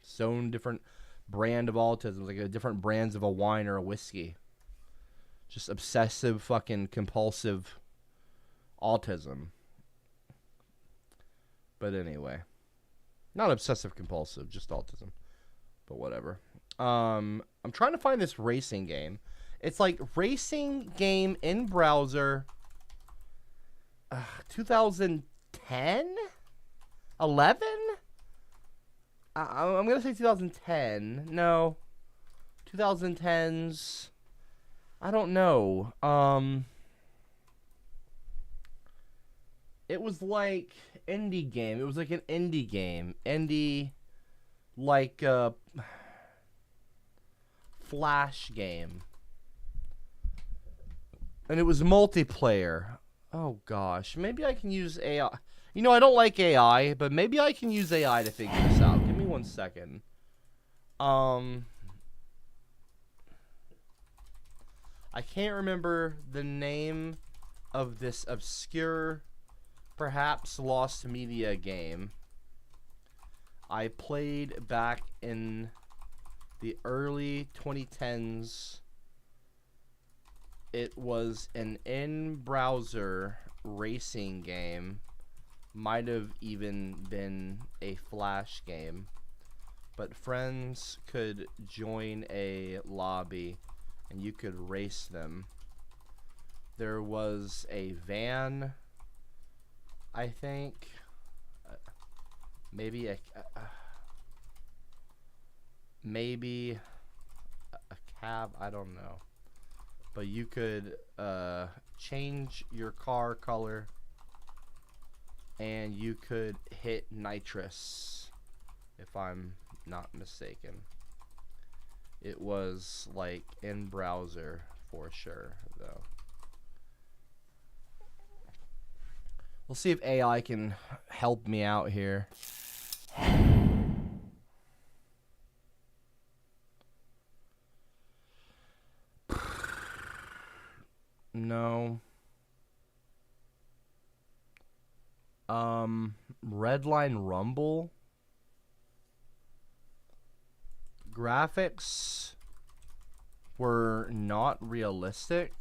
Speaker 1: So different brand of autism. Like a different brands of a wine or a whiskey. Just obsessive, fucking compulsive autism. But anyway. Not obsessive compulsive, just autism. But whatever. I'm trying to find this racing game. It's like racing game in browser. 2010? 11? I'm going to say 2010. No. 2010s. I don't know. It was like indie game. It was like an indie game. Indie... like a Flash game. And it was multiplayer. Oh gosh, maybe I can use AI. You know, I don't like AI, but maybe I can use AI to figure this out. Give me 1 second. I can't remember the name of this obscure, perhaps lost media game I played back in the early 2010s. It was an in-browser racing game. Might have even been a Flash game. But friends could join a lobby and you could race them. There was a van, I think. Maybe a cab, I don't know. But you could change your car color and you could hit nitrous, if I'm not mistaken. It was like in browser for sure, though. We'll see if AI can help me out here. No. Redline Rumble. Graphics were not realistic.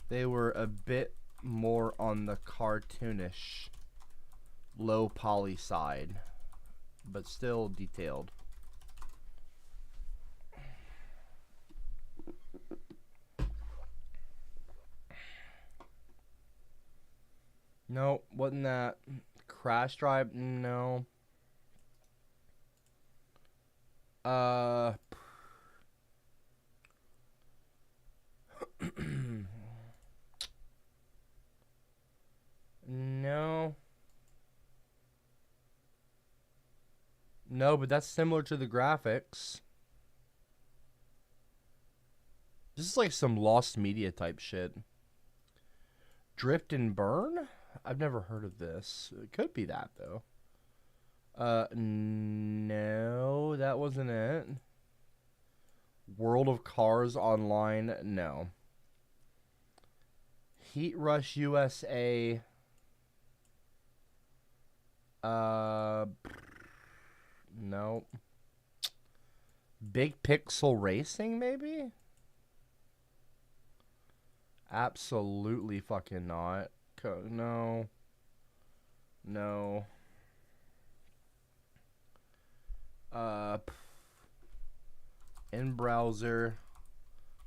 Speaker 1: They were a bit more on the cartoonish, low poly side, but still detailed. No, wasn't that. Crash Drive? No. No. No, but that's similar to the graphics. This is like some lost media type shit. Drift and Burn? I've never heard of this. It could be that, though. No, that wasn't it. World of Cars Online? No. Heat Rush USA? No. Big Pixel Racing, maybe? Absolutely fucking not. No. No. In browser,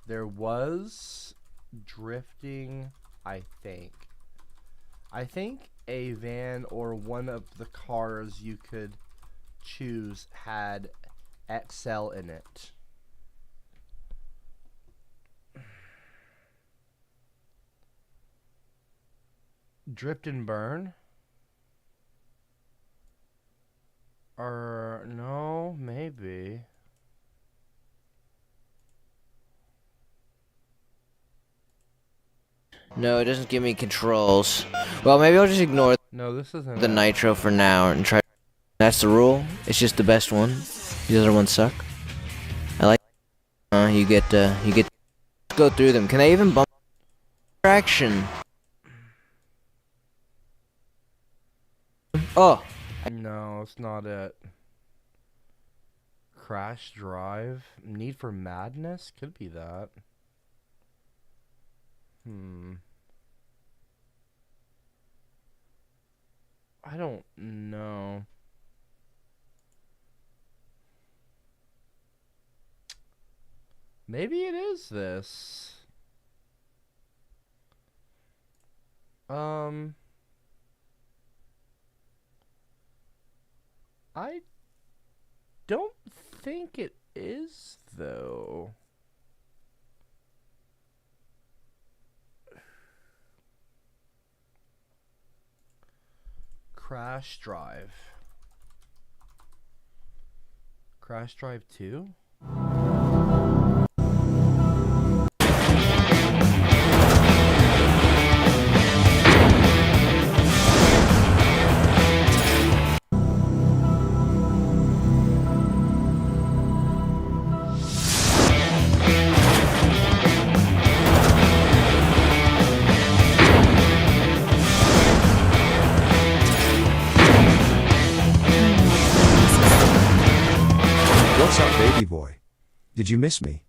Speaker 1: there was drifting, I think. I think a van or one of the cars you could choose had XL in it. Drift and burn? Or no, maybe.
Speaker 13: No, it doesn't give me controls. Well, maybe I'll just ignore
Speaker 1: No, this isn't
Speaker 13: the
Speaker 1: it.
Speaker 13: nitro for now and try. That's the rule. It's just the best one. The other ones suck. I like. You get to go through them. Can I even bump traction? Oh.
Speaker 1: No, it's not it. Crash Drive? Need for Madness? Could be that. I don't know. Maybe it is this. I don't think it is, though. Crash Drive. Crash Drive 2?
Speaker 4: What's up, baby boy? Did you miss me?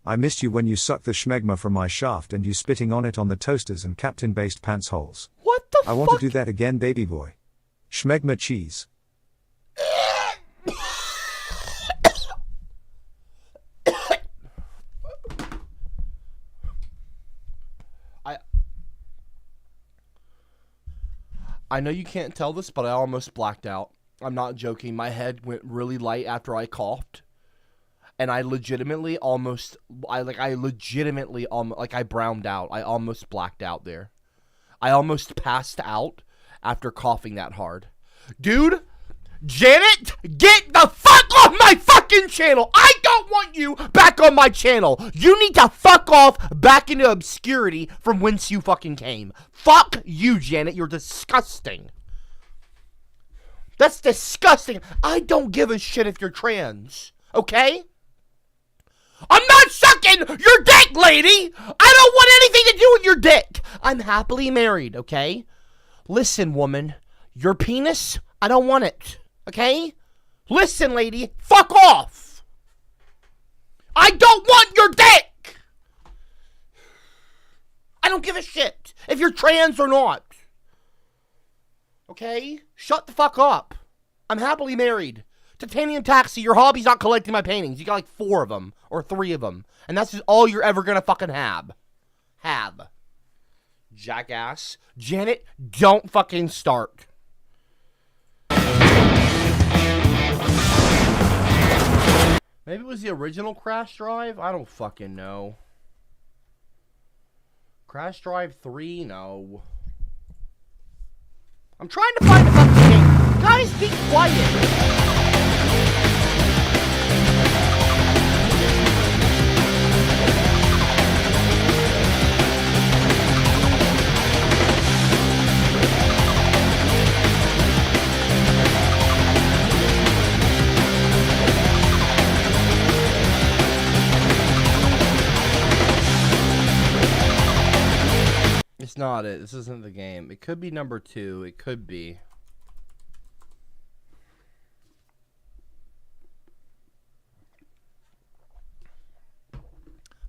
Speaker 4: I missed you when you sucked the schmegma from my shaft and you spitting on it on the toasters and Captain-based pants holes.
Speaker 1: What the fuck?
Speaker 4: I want to do that again, baby boy. Schmegma cheese.
Speaker 1: I know you can't tell this, but I almost blacked out. I'm not joking. My head went really light after I coughed. And I legitimately almost, I browned out. I almost blacked out there. I almost passed out after coughing that hard. Dude, Janet, get the fuck off my fucking channel. I don't want you back on my channel. You need to fuck off back into obscurity from whence you fucking came. Fuck you, Janet. You're disgusting. That's disgusting. I don't give a shit if you're trans. Okay? I'm not sucking your dick, lady! I don't want anything to do with your dick! I'm happily married, okay? Listen, woman. Your penis, I don't want it. Okay? Listen, lady. Fuck off! I don't want your dick! I don't give a shit if you're trans or not. Okay? Shut the fuck up. I'm happily married. Titanium Taxi, your hobby's not collecting my paintings. You got like 4 of them. Or 3 of them. And that's just all you're ever gonna fucking have. Jackass. Janet, don't fucking start. Maybe it was the original Crash Drive? I don't fucking know. Crash Drive 3? No. I'm trying to find the fucking game. Guys, be quiet. It's not it. This isn't the game. It could be number 2. It could be.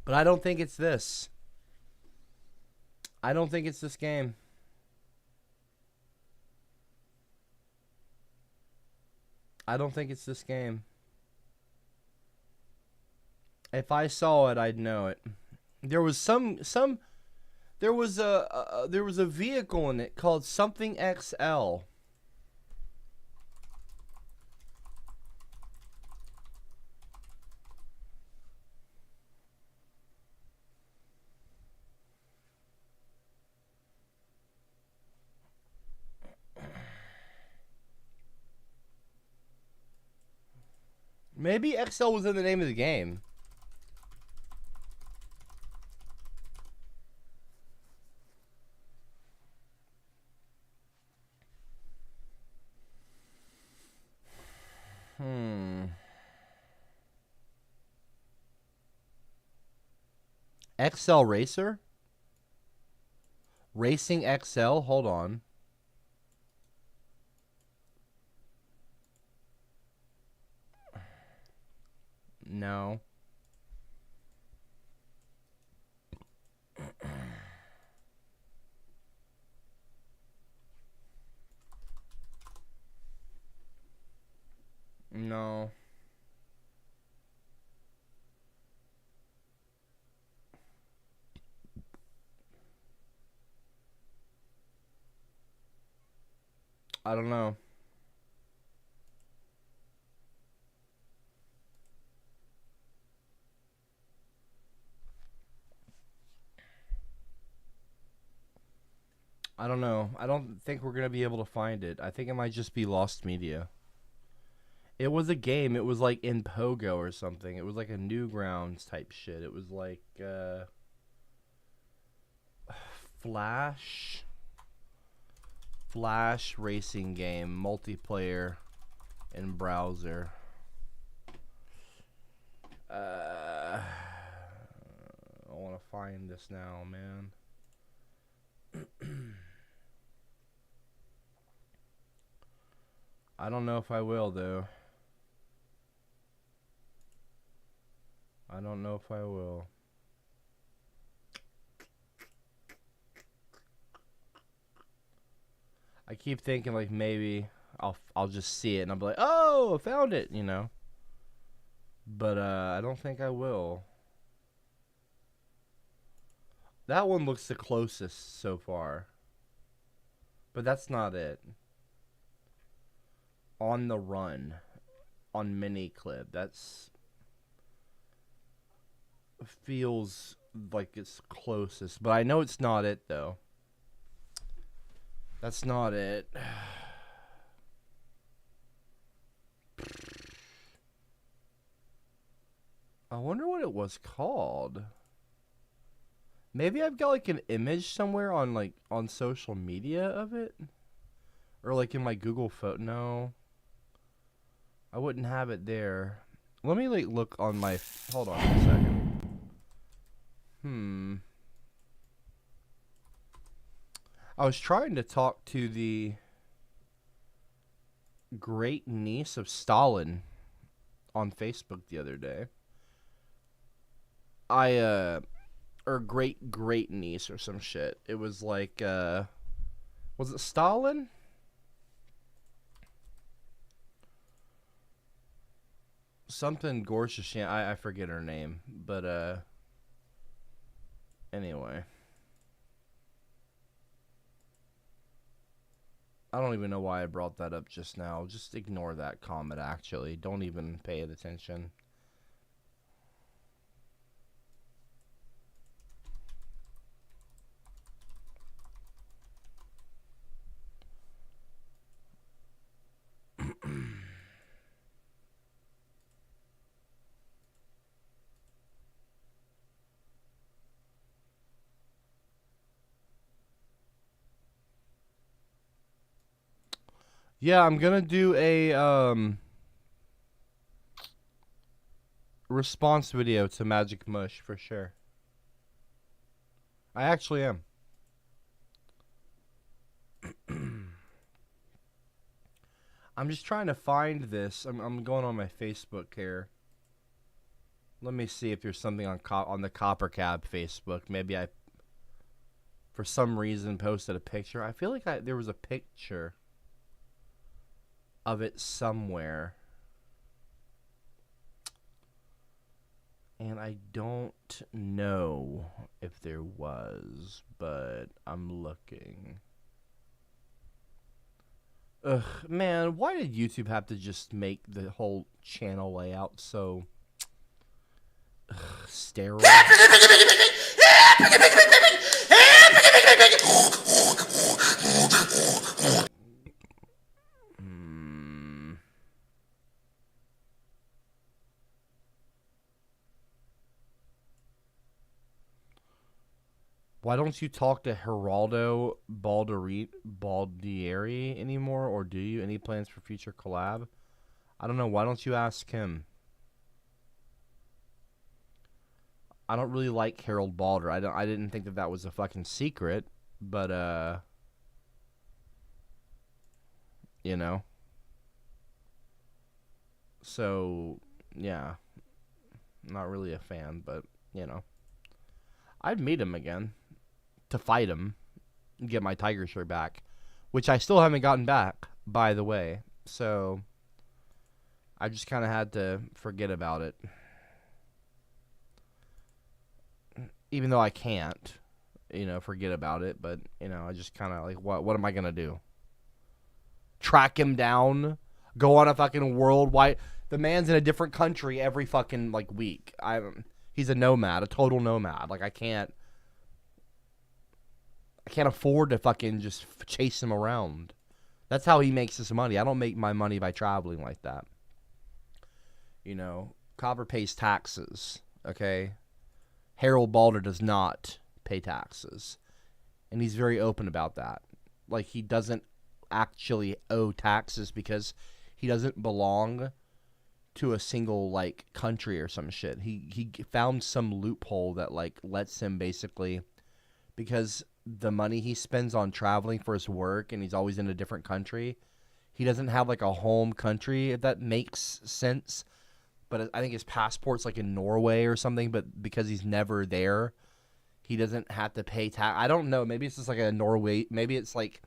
Speaker 1: But I don't think it's this. I don't think it's this game. I don't think it's this game. If I saw it, I'd know it. There was there was a vehicle in it called something XL. Maybe XL was in the name of the game. XL Racer? Racing XL? Hold on. No. No. I don't know. I don't know. I don't think we're going to be able to find it. I think it might just be lost media. It was a game. It was like in Pogo or something. It was like a Newgrounds type shit. It was like Flash racing game, multiplayer in browser. I want to find this now, man. I don't know if I will, though. I don't know if I will. I keep thinking like maybe I'll just see it and I'll be like, oh, I found it, you know. But I don't think I will. That one looks the closest so far. But that's not it. On the Run. On mini clip. That's feels like it's closest. But I know it's not it though. That's not it. I wonder what it was called. Maybe I've got like an image somewhere on like on social media of it, or like in my Google photo. No, I wouldn't have it there. Let me like look on my. Hold on a second. I was trying to talk to the great niece of Stalin on Facebook the other day. Or great niece or some shit. It was like, was it Stalin? Something Gorshishan. I forget her name, but anyway. I don't even know why I brought that up just now. Just ignore that comment, actually. Don't even pay it attention. Yeah, I'm gonna do a response video to Magic Mush for sure. I actually am. I'm just trying to find this. I'm going on my Facebook here. Let me see if there's something on the CopperCab Facebook. Maybe I, for some reason, posted a picture. I feel like there was a picture of it somewhere. And I don't know if there was, but I'm looking. Ugh, man, why did YouTube have to just make the whole channel layout so sterile? Why don't you talk to Geraldo Baldieri anymore, or do you? Any plans for future collab? I don't know. Why don't you ask him? I don't really like Harold Balder. I didn't think that was a fucking secret, but you know. So yeah, not really a fan, but you know, I'd meet him again to fight him and get my Tiger shirt back, which I still haven't gotten back, by the way. So I just kind of had to forget about it. Even though I can't, you know, forget about it, but, you know, I just kind of like, what am I going to do? Track him down? Go on a fucking worldwide... The man's in a different country every fucking, like, week. He's a nomad, a total nomad. Like, I can't afford to fucking just chase him around. That's how he makes his money. I don't make my money by traveling like that. You know, Copper pays taxes, okay? Harold Balder does not pay taxes. And he's very open about that. Like, he doesn't actually owe taxes because he doesn't belong to a single, like, country or some shit. He found some loophole that, like, lets him basically, because the money he spends on traveling for his work and he's always in a different country, he doesn't have, like, a home country, if that makes sense. But I think his passport's, like, in Norway or something, but because he's never there, he doesn't have to pay tax. I don't know. Maybe it's just, like, a Norway. Maybe it's, like,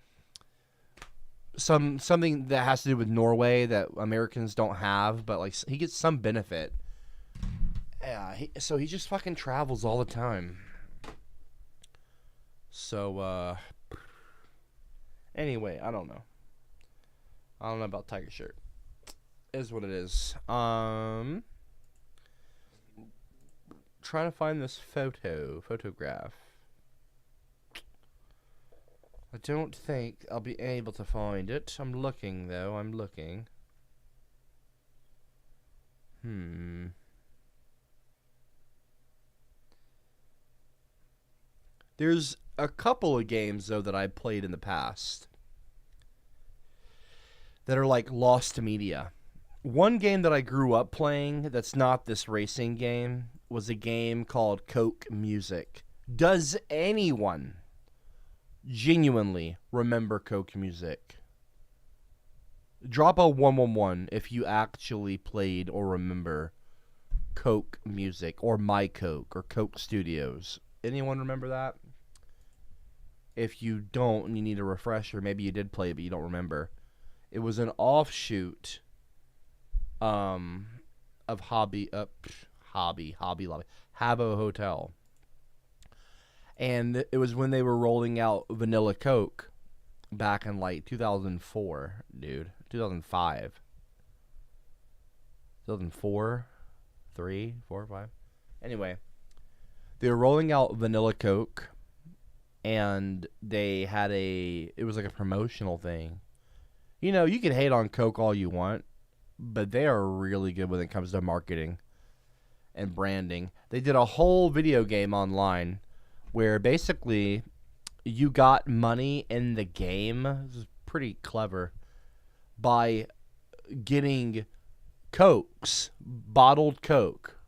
Speaker 1: something that has to do with Norway that Americans don't have, but, like, he gets some benefit. Yeah, so he just fucking travels all the time. So, anyway, I don't know. I don't know about Tiger Shirt. Is what it is. Trying to find this photograph. I don't think I'll be able to find it. I'm looking, though. I'm looking. There's a couple of games, though, that I played in the past that are, like, lost to media. One game that I grew up playing that's not this racing game was a game called Coke Music. Does anyone genuinely remember Coke Music? Drop a 111 if you actually played or remember Coke Music or My Coke or Coke Studios. Anyone remember that? If you don't and you need a refresher, maybe you did play it but you don't remember. It was an offshoot of Hobby Lobby, Habbo Hotel. And it was when they were rolling out Vanilla Coke back in, like, 2004, dude. 2005. 2004, 3, 4, 5. Anyway, they were rolling out Vanilla Coke, and they had it was like a promotional thing. You know, you can hate on Coke all you want, but they are really good when it comes to marketing and branding. They did a whole video game online where basically you got money in the game. This is pretty clever. By getting Cokes, bottled Coke,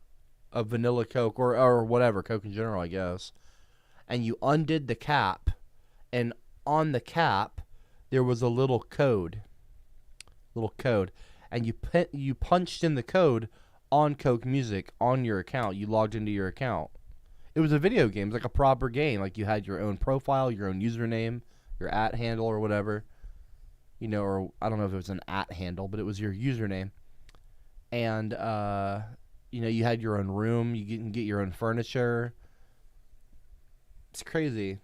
Speaker 1: of Vanilla Coke, or whatever, Coke in general, I guess. And you undid the cap, and on the cap there was a little code. And you punched in the code on Coke Music on your account. You logged into your account. It was a video game. It was like a proper game. Like you had your own profile, your own username, your @ handle or whatever. You know, or I don't know if it was an @ handle, but it was your username. And, you know, you had your own room. You can get your own furniture. It's crazy.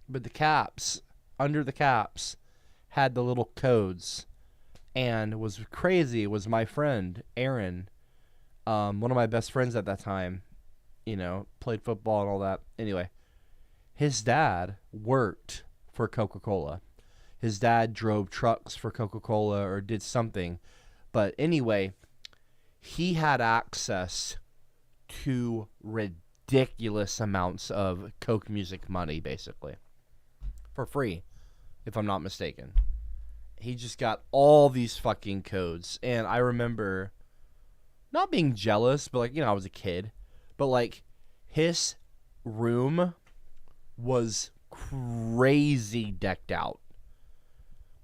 Speaker 1: But the caps, under the caps, had the little codes. And what was crazy was my friend, Aaron, one of my best friends at that time, you know, played football and all that. Anyway, his dad worked for Coca-Cola. His dad drove trucks for Coca-Cola or did something. But anyway, he had access to ridiculous amounts of Coke Music money, basically. For free, if I'm not mistaken. He just got all these fucking codes. And I remember not being jealous, but like, you know, I was a kid. But like, his room was crazy decked out.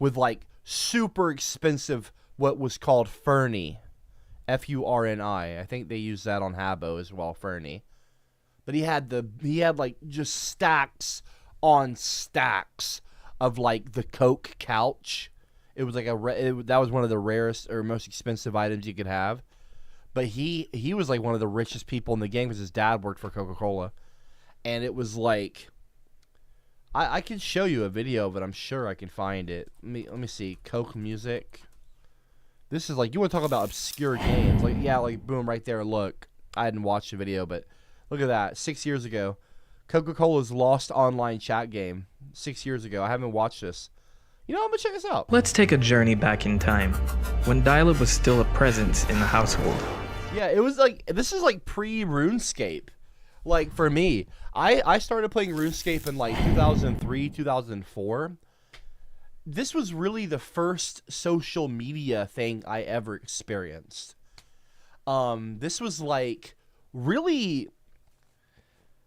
Speaker 1: With like super expensive, what was called Fernie. F-U-R-N-I. I think they use that on Habbo as well, Fernie. But he had like just stacks on stacks of like the Coke couch. It was like that was one of the rarest or most expensive items you could have. But he was like one of the richest people in the game because his dad worked for Coca-Cola. And it was like, I can show you a video of it. I'm sure I can find it. Let me see. Coke Music. This is like, you want to talk about obscure games. Like, yeah, like, boom, right there. Look. I hadn't watched the video, but look at that. 6 years ago. Coca-Cola's Lost Online Chat game. 6 years ago. I haven't watched this. You know, I'm going to check this out.
Speaker 14: Let's take a journey back in time, when dial-up was still a presence in the household.
Speaker 1: Yeah, it was like, this is like pre-RuneScape. Like, for me, I started playing RuneScape in like 2003, 2004. This was really the first social media thing I ever experienced. This was like, really,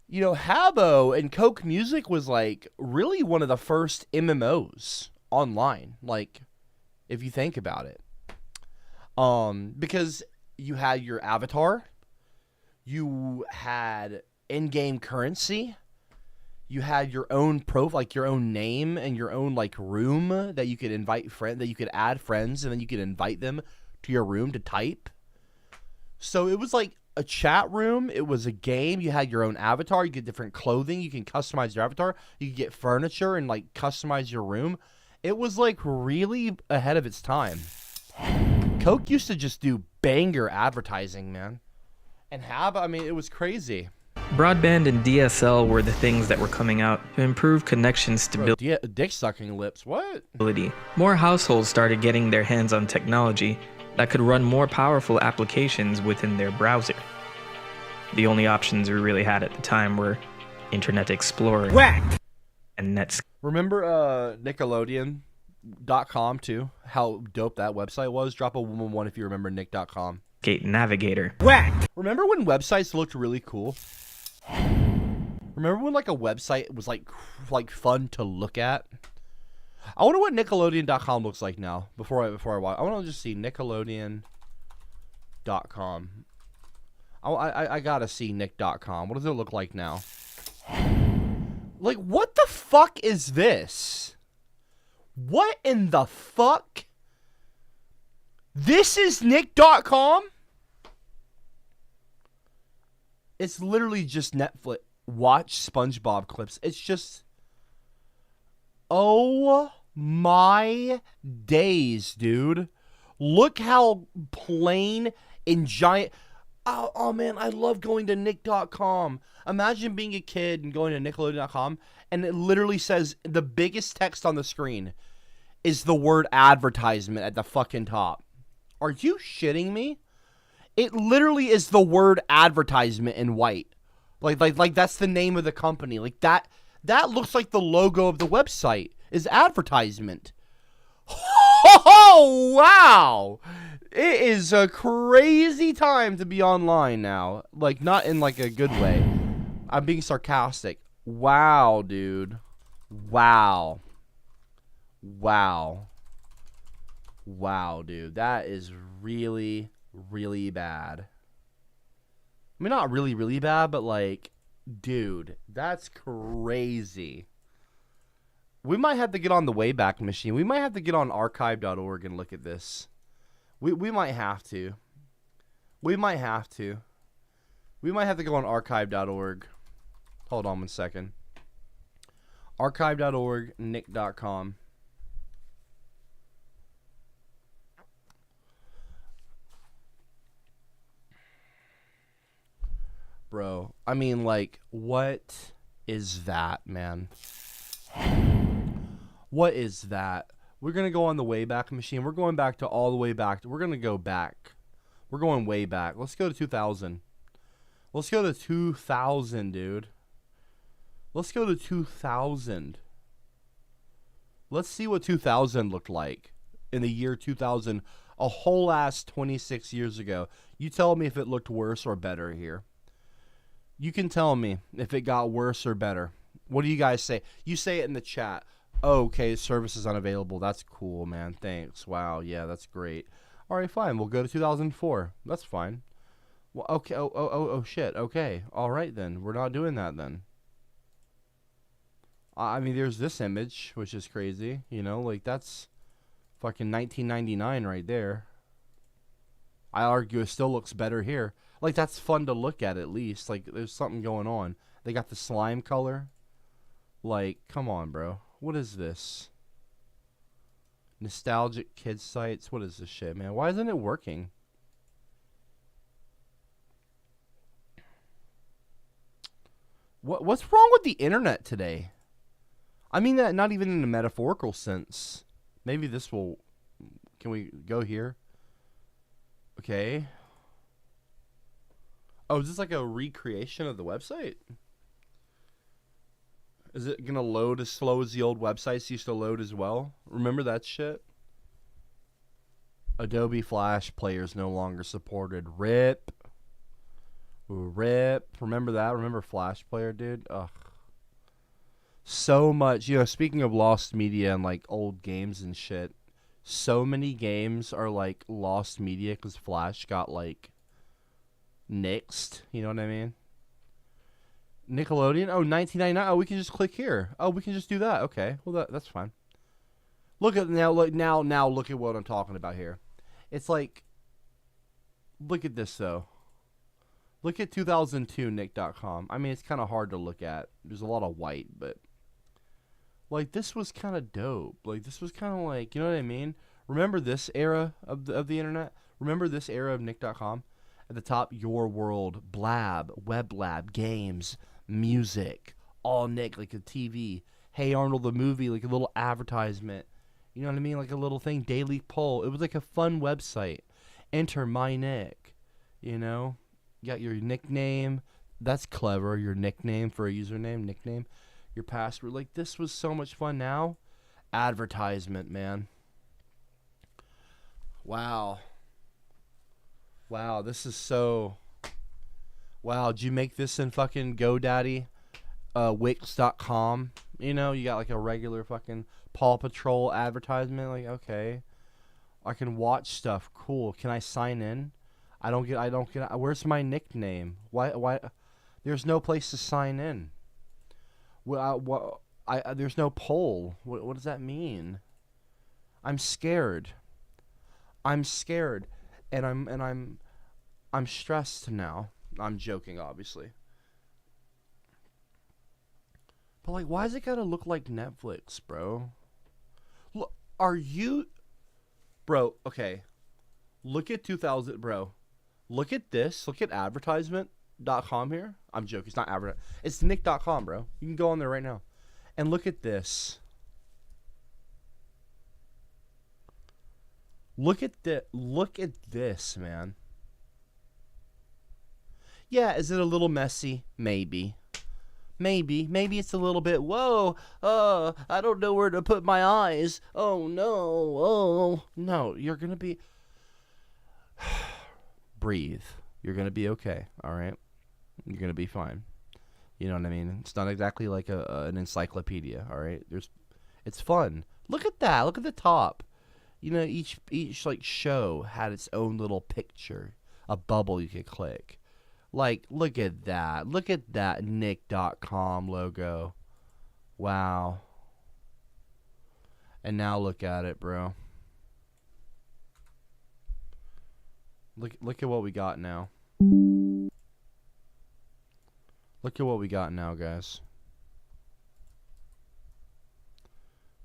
Speaker 1: you know, Habbo and Coke Music was like really one of the first MMOs online. Like, if you think about it. Because you had your avatar. You had in-game currency. You had your own like your own name and your own like room that you could invite that you could add friends, and then you could invite them to your room to type. So it was like a chat room. It was a game. You had your own avatar. You get different clothing. You can customize your avatar. You could get furniture and like customize your room. It was like really ahead of its time. Coke used to just do banger advertising, man. And Habbo, I mean, it was crazy.
Speaker 14: Broadband and DSL were the things that were coming out to improve connection stability.
Speaker 1: Dick sucking lips, what?
Speaker 14: More households started getting their hands on technology that could run more powerful applications within their browser. The only options we really had at the time were Internet Explorer and Netscape.
Speaker 1: Remember Nickelodeon.com too? How dope that website was? Drop a 111 if you remember Nick.com.
Speaker 14: Navigator.
Speaker 1: Remember when websites looked really cool? Remember when like a website was like fun to look at? I wonder what Nickelodeon.com looks like now. Before I watch, I want to just see Nickelodeon.com. I gotta see Nick.com. What does it look like now? Like, what the fuck is this? What in the fuck? This is Nick.com? It's literally just Netflix. Watch SpongeBob clips. It's just... Oh my days, dude. Look how plain and giant... Oh man, I love going to Nick.com. Imagine being a kid and going to Nickelodeon.com, and it literally says, the biggest text on the screen is the word advertisement at the fucking top. Are you shitting me? It literally is the word advertisement in white. Like that's the name of the company. Like that looks like the logo of the website is advertisement. Oh, wow. It is a crazy time to be online now. Like, not in like a good way. I'm being sarcastic. Wow, dude. Wow. Wow. Wow, dude. That is really really bad. I mean, not really, really bad, but like, dude, that's crazy. We might have to get on the Wayback Machine. We might have to get on archive.org and look at this. We might have to. We might have to. We might have to go on archive.org. Hold on 1 second. Archive.org, nick.com. Bro, I mean, like, what is that, man? What is that? We're going to go on the Wayback Machine. We're going back to all the way back. We're going to go back. We're going way back. Let's go to 2000. Let's go to 2000, dude. Let's go to 2000. Let's see what 2000 looked like in the year 2000. A whole ass 26 years ago. You tell me if it looked worse or better here. You can tell me if it got worse or better. What do you guys say? You say it in the chat. Oh, okay, service is unavailable. That's cool, man. Thanks. Wow, yeah, that's great. All right, fine. We'll go to 2004. That's fine. Well, okay. Oh, shit. Okay. All right, then. We're not doing that, then. I mean, there's this image, which is crazy. You know, like, that's fucking 1999 right there. I argue it still looks better here. Like, that's fun to look at least. Like, there's something going on. They got the slime color. Like, come on, bro. What is this? Nostalgic kids sites. What is this shit, man? Why isn't it working? What's wrong with the internet today? I mean that not even in a metaphorical sense. Maybe this will... Can we go here? Okay. Oh, is this like a recreation of the website? Is it going to load as slow as the old websites used to load as well? Remember that shit? Adobe Flash players no longer supported. RIP. RIP. Remember that? Remember Flash player, dude? Ugh. So much. You know, speaking of lost media and like old games and shit, so many games are like lost media because Flash got like nixed. You know what I mean? Nickelodeon. Oh, 1999. Oh, we can just click here. Oh, we can just do that. Okay. Well, that's fine. Look at now. Look at what I'm talking about here. It's like, look at this though. Look at 2002 nick.com. I mean, it's kind of hard to look at. There's a lot of white, but like this was kind of dope. Like this was kind of like, you know what I mean? Remember this era of the internet? Remember this era of nick.com? At the top, Your World, Blab, Web Lab, Games, Music, all Nick, like a TV. Hey Arnold, the movie, like a little advertisement. You know what I mean? Like a little thing, Daily Poll. It was like a fun website. Enter my Nick. You know? You got your nickname. That's clever, your nickname for a username, nickname. Your password. Like, this was so much fun now. Advertisement, man. Wow. Wow, this is so... Wow, did you make this in fucking GoDaddy? Wix.com? You know, you got like a regular fucking Paw Patrol advertisement. Like, okay. I can watch stuff. Cool. Can I sign in? I don't get... Where's my nickname? Why? There's no place to sign in. There's no poll. What does that mean? I'm scared. I'm scared. And I'm stressed now. I'm joking, obviously. But like, why does it gotta look like Netflix, bro? Look, are you... Bro, okay. Look at 2000, bro. Look at this. Look at advertisement.com here. I'm joking. It's not advertisement. It's nick.com, bro. You can go on there right now. And look at this. Look at this, man. Yeah, is it a little messy? Maybe. Maybe it's a little bit, whoa, I don't know where to put my eyes. Oh, no, oh. No, you're going to be... Breathe. You're going to be okay, all right? You're going to be fine. You know what I mean? It's not exactly like an encyclopedia, all right? It's fun. Look at that. Look at the top. You know, each like show had its own little picture, a bubble you could click. Like, look at that. Look at that Nick.com logo. Wow. And now look at it, bro. Look at what we got now. Look at what we got now, guys.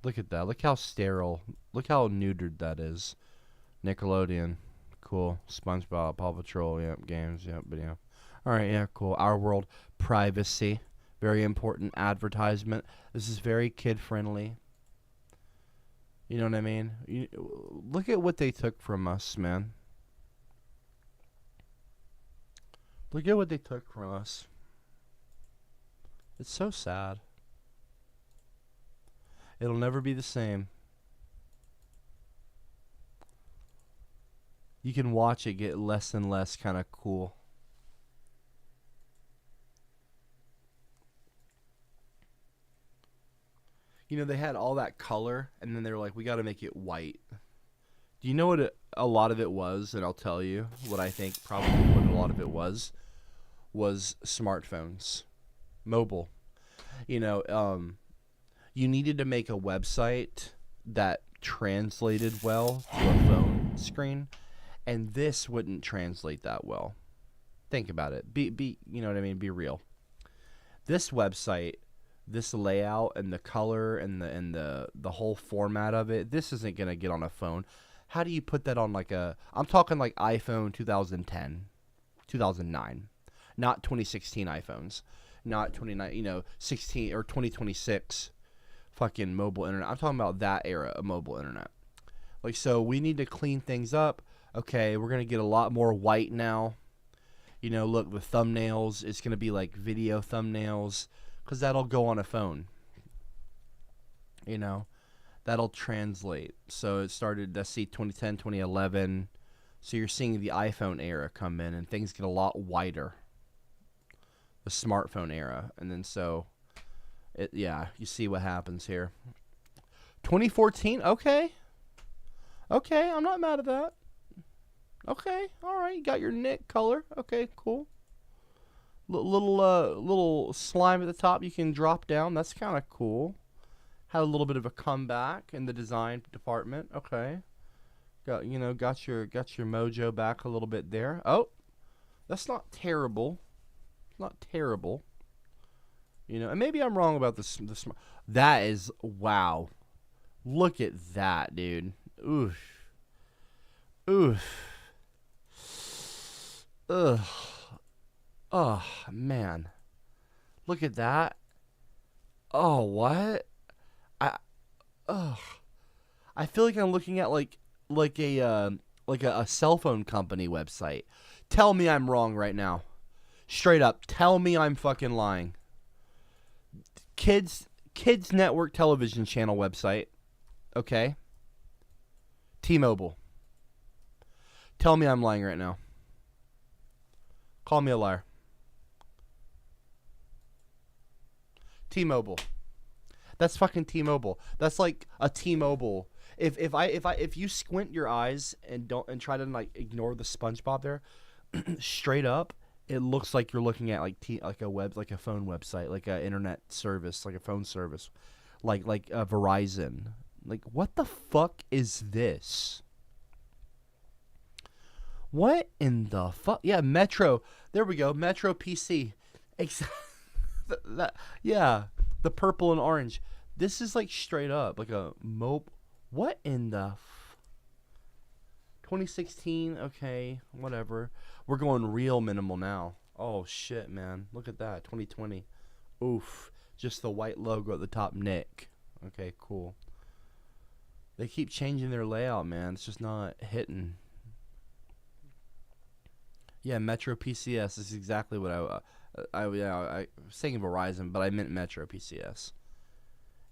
Speaker 1: Look at that. Look how sterile. Look how neutered that is. Nickelodeon. Cool. SpongeBob, Paw Patrol. Yep. Games. Yep. But yeah. Alright. Yeah. Cool. Our World. Privacy. Very important advertisement. This is very kid friendly. You know what I mean? Look at what they took from us, man. Look at what they took from us. It's so sad. It'll never be the same. You can watch it get less and less kind of cool. You know, they had all that color, and then they were like, we got to make it white. Do you know what a lot of it was? And I'll tell you what I think probably what a lot of it was smartphones. Mobile. You know, you needed to make a website that translated well to a phone screen, and this wouldn't translate that well. Think about it. Be you know what I mean? Be real. This website, this layout and the color and the whole format of it, this isn't gonna get on a phone. How do you put that on like I'm talking like iPhone 2010, 2009, not 2016 iPhones, not 29, you know, 16 or 2026 fucking mobile internet. I'm talking about that era of mobile internet. Like, so we need to clean things up. Okay, we're gonna get a lot more white now. You know, look, the thumbnails, it's gonna be like video thumbnails, because that'll go on a phone. You know, that'll translate. So it started, let's see, 2010, 2011. So you're seeing the iPhone era come in, and things get a lot whiter. The smartphone era. And then so, yeah, you see what happens here. 2014, okay. Okay, I'm not mad at that. Okay, all right, you got your Nick color. Okay, cool. Little slime at the top you can drop down. That's kind of cool. Had a little bit of a comeback in the design department. Okay, got your mojo back a little bit there. Oh, that's not terrible. Not terrible. You know, and maybe I'm wrong about this. That is, wow. Look at that, dude. Oof. Oof. Ugh. Oh, man. Look at that. Oh, what? I feel like I'm looking at like a cell phone company website. Tell me I'm wrong right now. Straight up, tell me I'm fucking lying. Kids Network television channel website. Okay. T-Mobile. Tell me I'm lying right now. Call me a liar. T-Mobile. That's fucking T-Mobile. That's like a T-Mobile. If you squint your eyes and try to like ignore the SpongeBob there, straight up, it looks like you're looking at like a phone website, like an internet service, like a phone service, like Verizon. Like, what the fuck is this? What in the fuck? Yeah, Metro. There we go. Metro PC. Yeah, the purple and orange. This is like straight up like a What in the 2016? Okay, whatever. We're going real minimal now. Oh shit, man. Look at that. 2020. Oof. Just the white logo at the top, Nick. Okay, cool. They keep changing their layout, man. It's just not hitting. Yeah, Metro PCS is exactly what I was saying Verizon, but I meant Metro PCS.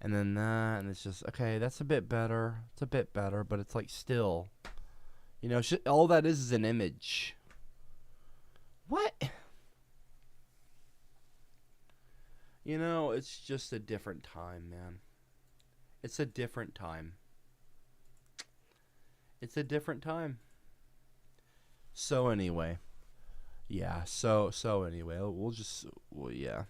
Speaker 1: And then that, and it's just, okay, that's a bit better. It's a bit better, but it's like still, you know, all that is an image. What? You know, it's just a different time, man. It's a different time. It's a different time. So anyway, yeah. So anyway, well, yeah.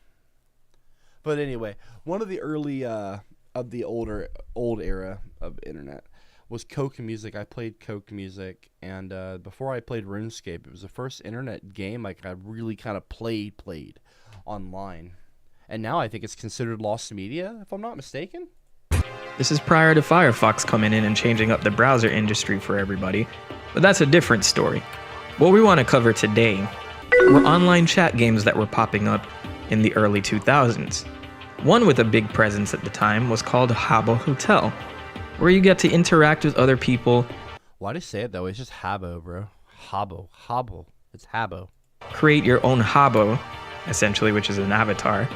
Speaker 1: But anyway, one of the early of the old era of internet was Coke Music. I played Coke Music, and before I played RuneScape, it was the first internet game like I really kind of played online. And now I think it's considered lost media, if I'm not mistaken.
Speaker 14: This is prior to Firefox coming in and changing up the browser industry for everybody, but that's a different story. What we want to cover today were online chat games that were popping up in the early 2000s. One with a big presence at the time was called Habbo Hotel, where you get to interact with other people.
Speaker 1: Why do you say it though? It's just Habbo, bro. Habbo. It's Habbo.
Speaker 14: Create your own Habbo, essentially, which is an avatar,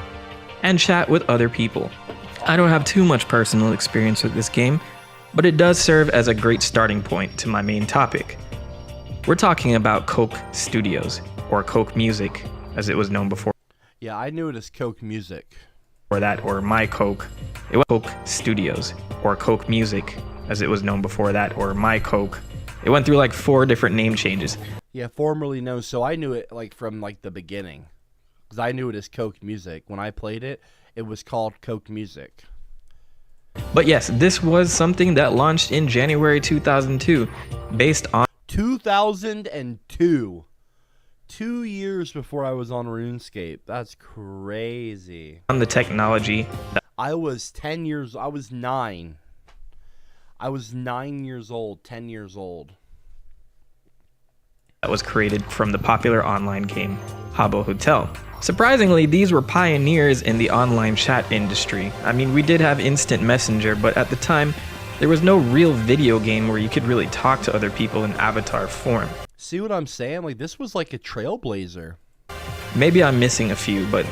Speaker 14: and chat with other people. I don't have too much personal experience with this game, but it does serve as a great starting point to my main topic. We're talking about Coke Studios, or Coke Music, as it was known before.
Speaker 1: Yeah, I knew it as Coke Music.
Speaker 14: Or that, or My Coke. It was Coke Studios, or Coke Music, as it was known before that, or My Coke. It went through like 4 different name changes.
Speaker 1: Yeah, formerly known. So I knew it like from like the beginning, because I knew it as Coke Music. When I played it, it was called Coke Music.
Speaker 14: But yes, this was something that launched in January 2002, based on
Speaker 1: 2002. 2 years before I was on RuneScape. That's crazy.
Speaker 14: On the technology.
Speaker 1: I was 9. I was 9 years old, 10 years old.
Speaker 14: That was created from the popular online game Habbo Hotel. Surprisingly, these were pioneers in the online chat industry. I mean, we did have instant messenger, but at the time, there was no real video game where you could really talk to other people in avatar form.
Speaker 1: See what I'm saying? Like, this was like a trailblazer.
Speaker 14: Maybe I'm missing a few, but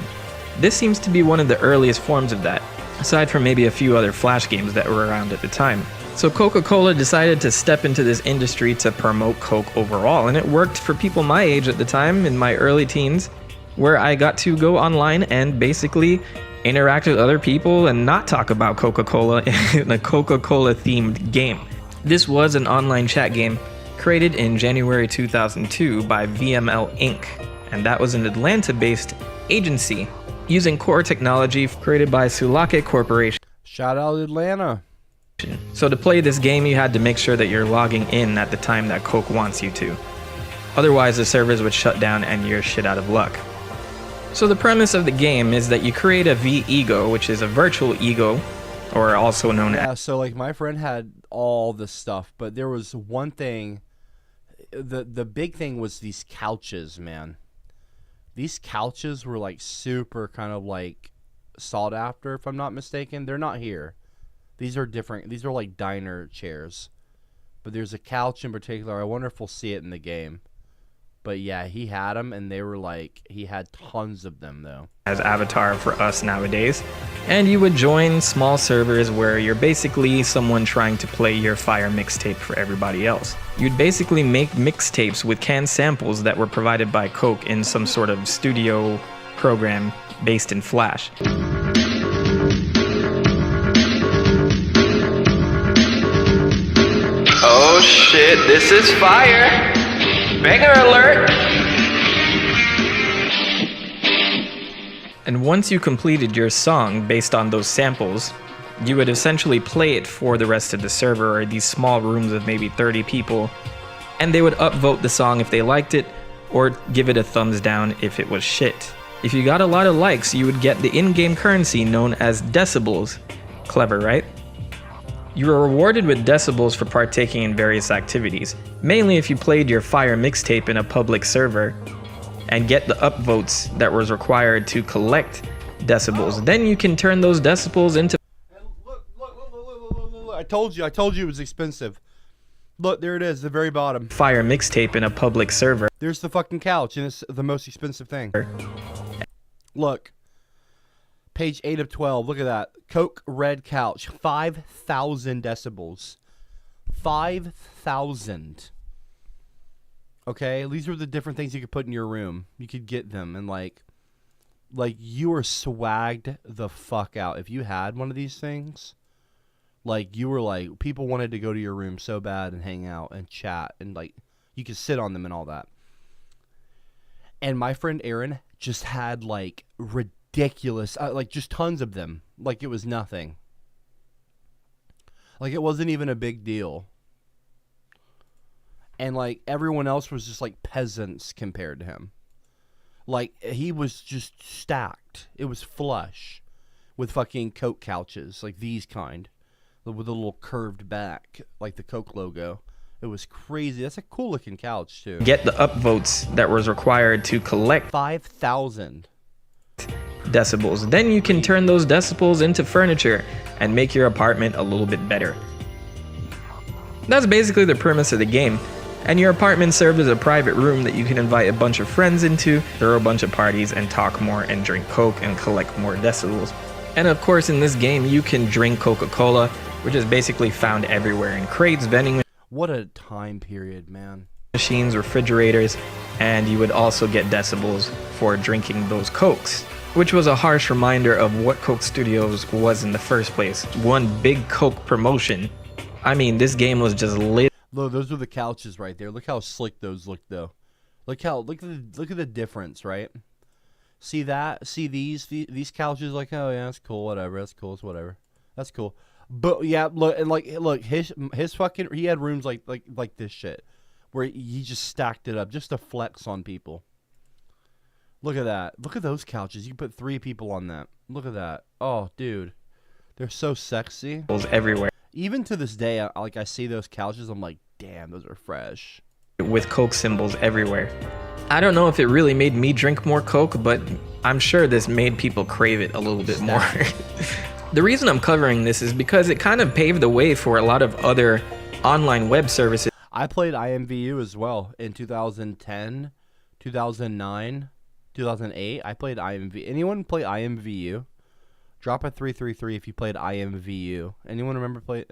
Speaker 14: this seems to be one of the earliest forms of that, aside from maybe a few other Flash games that were around at the time. So Coca-Cola decided to step into this industry to promote Coke overall, and it worked for people my age at the time, in my early teens, where I got to go online and basically interact with other people and not talk about Coca-Cola in a Coca-Cola themed game. This was an online chat game created in January 2002 by VML Inc., and that was an Atlanta-based agency using core technology created by Sulake Corporation.
Speaker 1: Shout out Atlanta.
Speaker 14: So to play this game, you had to make sure that you're logging in at the time that Coke wants you to. Otherwise, the servers would shut down and you're shit out of luck. So the premise of the game is that you create a V-Ego, which is a virtual ego, or also known as...
Speaker 1: Yeah, so like my friend had all this stuff, but there was one thing, the big thing was these couches, man. These couches were like super kind of like sought after, if I'm not mistaken. They're not here. These are different. These are like diner chairs. But there's a couch in particular. I wonder if we'll see it in the game. But yeah, he had them, and they were like, he had tons of them though.
Speaker 14: As avatar for us nowadays. And you would join small servers where you're basically someone trying to play your Fire mixtape for everybody else. You'd basically make mixtapes with canned samples that were provided by Coke in some sort of studio program based in Flash.
Speaker 2: Oh shit, this is fire! Banger alert!
Speaker 14: And once you completed your song based on those samples, you would essentially play it for the rest of the server, or these small rooms of maybe 30 people, and they would upvote the song if they liked it, or give it a thumbs down if it was shit. If you got a lot of likes, you would get the in-game currency known as decibels. Clever, right? You were rewarded with decibels for partaking in various activities, mainly if you played your Fire mixtape in a public server, and get the upvotes that was required to collect decibels. Then you can turn those decibels into...
Speaker 1: Look, I told you it was expensive. Look, there it is, the very bottom.
Speaker 14: Fire mixtape in a public server.
Speaker 1: There's the fucking couch, and it's the most expensive thing. Look. Page 8 of 12, look at that. Coke Red Couch, 5,000 decibels. 5,000. Okay, these are the different things you could put in your room. You could get them, and like you were swagged the fuck out. If you had one of these things, Like, you were like, people wanted to go to your room so bad and hang out and chat, and like, you could sit on them and all that. And my friend Aaron just had like ridiculous, like just tons of them. Like, it was nothing. Like, it wasn't even a big deal. And like, everyone else was just like peasants compared to him. Like, he was just stacked. It was flush with fucking Coke couches, like these kind, with a little curved back, like the Coke logo. It was crazy. That's a cool looking couch too.
Speaker 14: Get the upvotes that was required to collect
Speaker 1: 5,000
Speaker 14: decibels. Then you can turn those decibels into furniture and make your apartment a little bit better. That's basically the premise of the game. And your apartment served as a private room that you can invite a bunch of friends into, throw a bunch of parties, and talk more and drink Coke and collect more decibels. And of course, in this game, you can drink Coca-Cola, which is basically found everywhere in crates, vending
Speaker 1: What a time period, man.
Speaker 14: machines, refrigerators, and you would also get decibels for drinking those Cokes, which was a harsh reminder of what Coke Studios was in the first place. One big Coke promotion. I mean, this game was just lit.
Speaker 1: Look, those are the couches right there. Look how slick those look, though. Look at the difference, right? See that? See these couches? Like, oh yeah, that's cool. Whatever. That's cool. It's whatever. That's cool. But yeah, look, and like, look, his fucking, he had rooms like this shit, where he just stacked it up just to flex on people. Look at that. Look at those couches. You can put 3 people on that. Look at that. Oh, dude, they're so sexy.
Speaker 14: Everywhere.
Speaker 1: Even to this day, I see those couches, I'm like, damn, those are fresh.
Speaker 14: With Coke symbols everywhere. I don't know if it really made me drink more Coke, but I'm sure this made people crave it a little bit more. The reason I'm covering this is because it kind of paved the way for a lot of other online web services.
Speaker 1: I played IMVU as well in 2010, 2009, 2008. I played IMVU. Anyone play IMVU? Drop a 333 if you played IMVU. Anyone remember play?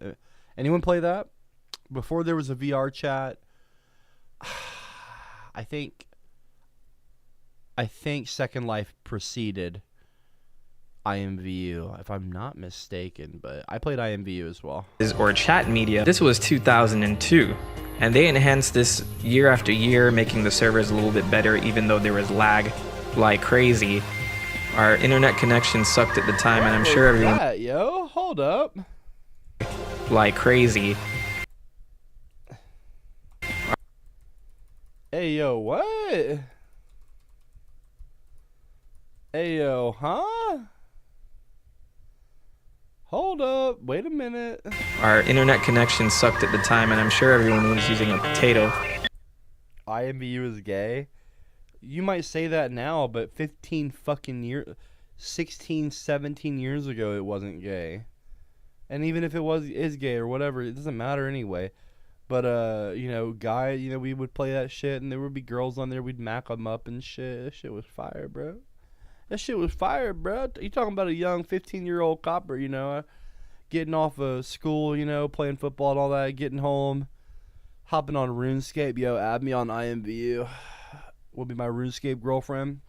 Speaker 1: Anyone play that? Before there was a VR chat. I think Second Life preceded IMVU, if I'm not mistaken, but I played IMVU as well.
Speaker 14: Or chat media. This was 2002, and they enhanced this year after year, making the servers a little bit better, even though there was lag like crazy. Our internet connection sucked at the time, and I'm sure everyone...
Speaker 1: Yo, hold up.
Speaker 14: Like crazy.
Speaker 1: Hey, yo, what? Hey, yo, huh? Hold up. Wait a minute.
Speaker 14: Our internet connection sucked at the time, and I'm sure everyone was using a potato.
Speaker 1: IMVU is gay? You might say that now, but 15 fucking years, 16, 17 years ago, it wasn't gay. And even if it is gay or whatever, it doesn't matter anyway. But, we would play that shit, and there would be girls on there, we'd mack them up and shit. That shit was fire, bro. That shit was fire, bro. You talking about a young 15-year-old copper, getting off of school, playing football and all that, getting home, hopping on RuneScape. Yo, add me on IMVU. Will be my RuneScape girlfriend.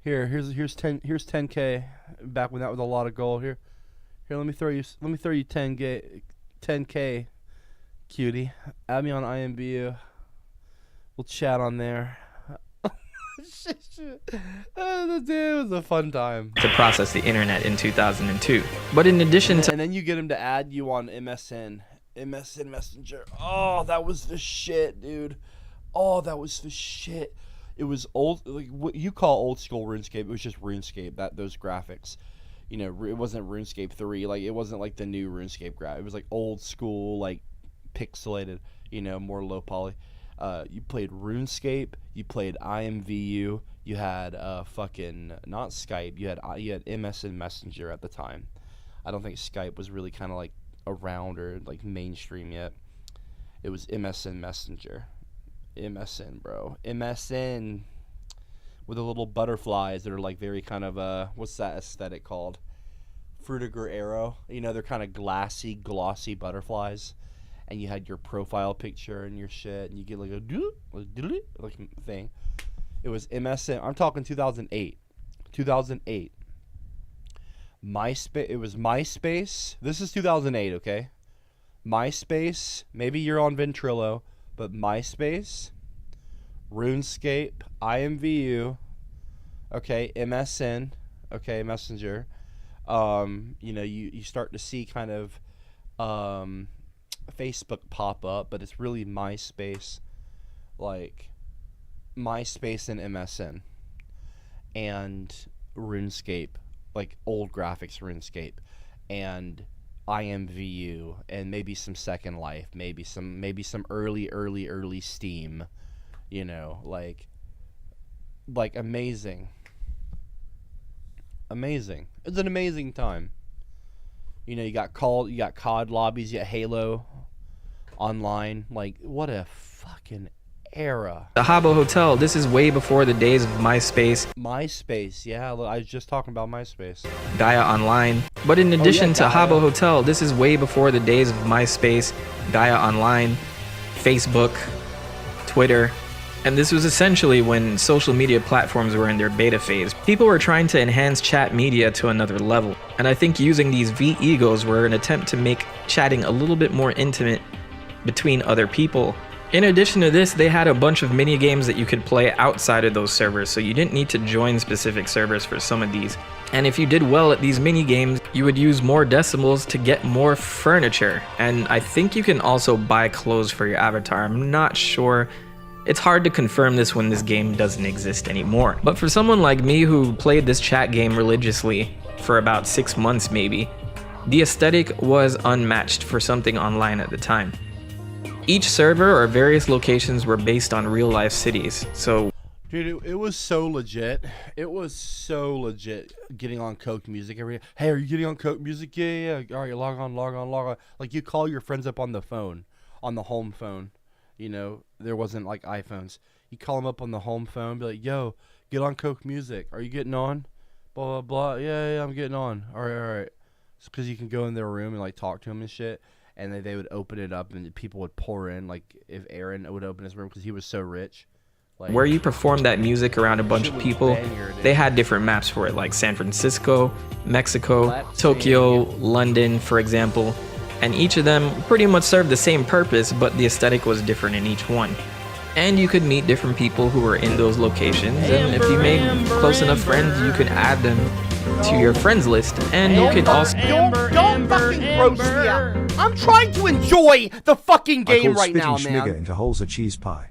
Speaker 1: Here's 10K. Back when that was a lot of gold. Here, let me throw you 10K, cutie. Add me on IMVU. We'll chat on there. It was a fun time
Speaker 14: to process the internet in 2002. But in addition to...
Speaker 1: And then you get him to add you on MSN Messenger. Oh, that was the shit, dude. Oh, that was the shit. It was old, like what you call old school RuneScape. It was just RuneScape, those graphics. It wasn't RuneScape 3. Like, it wasn't like the new RuneScape graph. It was like old school, like pixelated, more low poly. You played RuneScape, you played IMVU, you had fucking not Skype, you had MSN Messenger at the time. I don't think Skype was really kind of like around or like mainstream yet. It was MSN Messenger. MSN, bro. MSN with the little butterflies that are like very kind of what's that aesthetic called? Frutiger Arrow. They're kind of glossy butterflies. And you had your profile picture and your shit, and you get like a thing. It was MSN. I'm talking 2008. MySpace. It was MySpace. This is 2008. Okay. MySpace. Maybe you're on Ventrilo, but MySpace, RuneScape, IMVU. Okay, MSN. Okay, Messenger. You start to see kind of Facebook pop up, but it's really MySpace, like MySpace and MSN, and RuneScape, like old graphics RuneScape, and IMVU, and maybe some Second Life, maybe some early Steam, like amazing. It's an amazing time. You got COD lobbies, you got Halo online. Like, what a fucking era.
Speaker 14: The Habbo Hotel, this is way before the days of MySpace.
Speaker 1: MySpace, yeah, I was just talking about MySpace.
Speaker 14: Gaia Online. But in addition to
Speaker 1: Gaia.
Speaker 14: Habbo Hotel, this is way before the days of MySpace, Gaia Online, Facebook, Twitter. And this was essentially when social media platforms were in their beta phase. People were trying to enhance chat media to another level. And I think using these V-Egos were an attempt to make chatting a little bit more intimate between other people. In addition to this, they had a bunch of mini games that you could play outside of those servers, so you didn't need to join specific servers for some of these. And if you did well at these mini games, you would use more decimals to get more furniture. And I think you can also buy clothes for your avatar. I'm not sure. It's hard to confirm this when this game doesn't exist anymore. But for someone like me who played this chat game religiously for about 6 months maybe, the aesthetic was unmatched for something online at the time. Each server or various locations were based on real life cities, so...
Speaker 1: Dude, it was so legit. It was so legit getting on Coke Music hey, are you getting on Coke Music? Yeah. All right, log on. Like, you call your friends up on the phone, on the home phone. There wasn't like iPhones. You call them up on the home phone, be like, yo, get on Coke Music. Are you getting on? Blah, blah, blah. Yeah, I'm getting on. All right. It's because you can go in their room and like talk to them and shit. And they would open it up and people would pour in. Like if Aaron would open his room because he was so rich. Like,
Speaker 14: where you perform that music around a bunch of people, they had different maps for it, like San Francisco, Mexico, Tokyo, London, for example. And each of them pretty much served the same purpose, but the aesthetic was different in each one. And you could meet different people who were in those locations, and if you made close enough friends, you could add them to your friends list, and you could also...
Speaker 1: Don't fucking gross me out. I'm trying to enjoy the fucking game right now, man.
Speaker 4: I call spitting Schmigger into holes a cheese pie.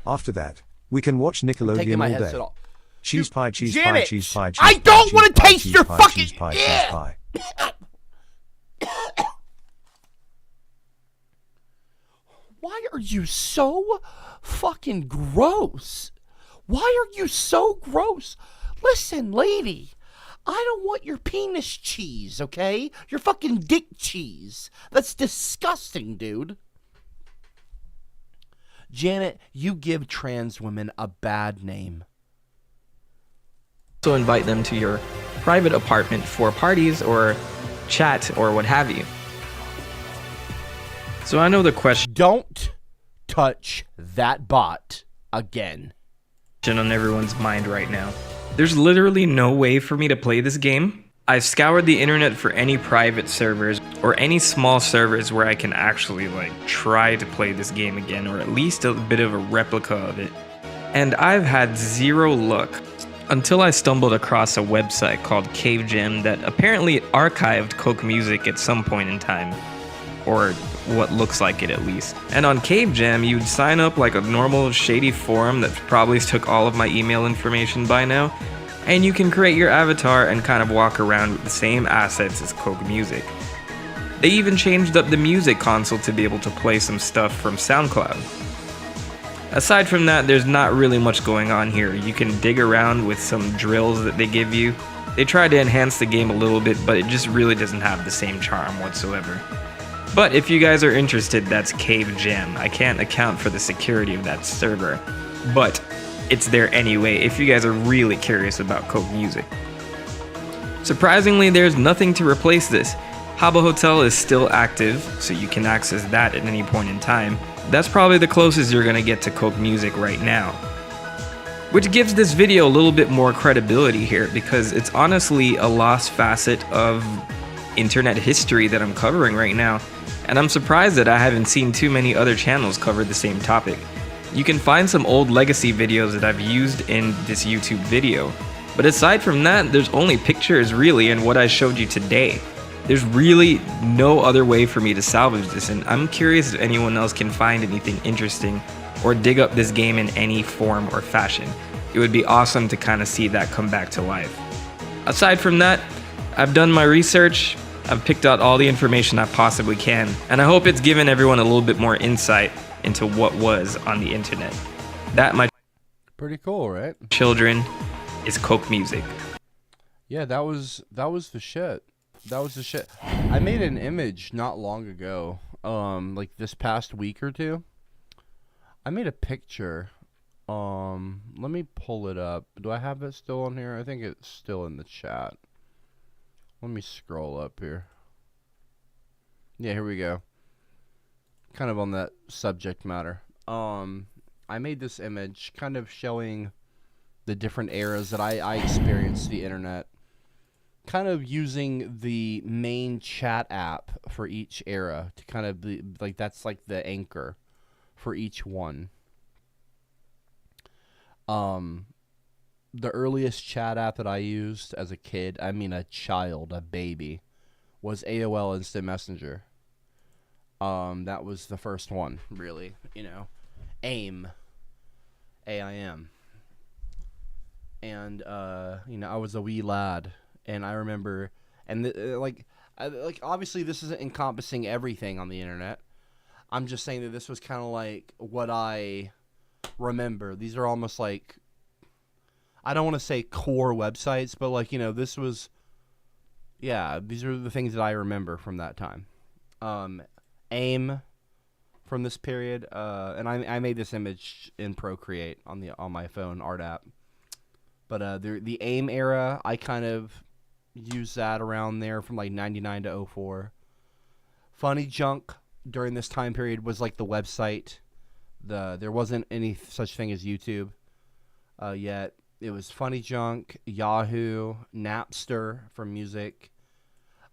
Speaker 4: After that, we can watch Nickelodeon all day. Cheese pie, cheese pie, cheese pie, cheese pie.
Speaker 1: I don't want to taste your fucking...
Speaker 4: Cheese pie, cheese pie.
Speaker 1: Why are you so fucking gross? Why are you so gross? Listen, lady, I don't want your penis cheese, okay? Your fucking dick cheese. That's disgusting, dude. Janet, you give trans women a bad name.
Speaker 14: Also invite them to your private apartment for parties or chat or what have you. So I know the question...
Speaker 1: Don't touch that bot again.
Speaker 14: On everyone's mind right now. There's literally no way for me to play this game. I've scoured the internet for any private servers or any small servers where I can actually try to play this game again, or at least a bit of a replica of it. And I've had zero luck until I stumbled across a website called Cave Jam that apparently archived Coke Music at some point in time. Or what looks like it, at least. And on Cave Jam, you'd sign up like a normal shady forum that probably took all of my email information by now, and you can create your avatar and kind of walk around with the same assets as Coke Music. They even changed up the music console to be able to play some stuff from SoundCloud. Aside from that, there's not really much going on here. You can dig around with some drills that they give you. They try to enhance the game a little bit, but it just really doesn't have the same charm whatsoever. But if you guys are interested, that's Cave Jam. I can't account for the security of that server, but it's there anyway if you guys are really curious about Coke Music. Surprisingly, there's nothing to replace this. Habbo Hotel is still active, so you can access that at any point in time. That's probably the closest you're gonna get to Coke Music right now. which gives this video a little bit more credibility here because it's honestly a lost facet of internet history that I'm covering right now, and I'm surprised that I haven't seen too many other channels cover the same topic. You can find some old legacy videos that I've used in this YouTube video, but aside from that, there's only pictures really and what I showed you today. There's really no other way for me to salvage this, and I'm curious if anyone else can find anything interesting or dig up this game in any form or fashion. It would be awesome to kind of see that come back to life. Aside from that, I've done my research, I've picked out all the information I possibly can, and I hope it's given everyone a little bit more insight into what was on the internet. That, my
Speaker 1: pretty cool, right?
Speaker 14: children, is Coke music.
Speaker 1: Yeah, that was the shit. That was the shit. I made an image not long ago, like this past week or two. I made a picture. Let me pull it up. Do I have it still on here? I think it's still in the chat. Let me scroll up here. Yeah, here we go. Kind of on that subject matter. I made this image kind of showing the different eras that I experienced the internet. Kind of using the main chat app for each era to kind of be like, that's like the anchor for each one. The earliest chat app that I used as a kid, I mean a child, a baby, was AOL Instant Messenger. That was the first one, really, you know. AIM. AIM. And, you know, I was a wee lad. And I remember, and like obviously this isn't encompassing everything on the internet. I'm just saying that this was kind of like what I remember. These are almost like, I don't want to say core websites, but like, you know, this was, yeah, these are the things that I remember from that time. AIM from this period, and I made this image in Procreate on my phone art app. But the AIM era, I kind of use that around there from like 99 to 04. Funny Junk during this time period was like the website. There wasn't any such thing as YouTube yet. It was Funny Junk, Yahoo, Napster for music.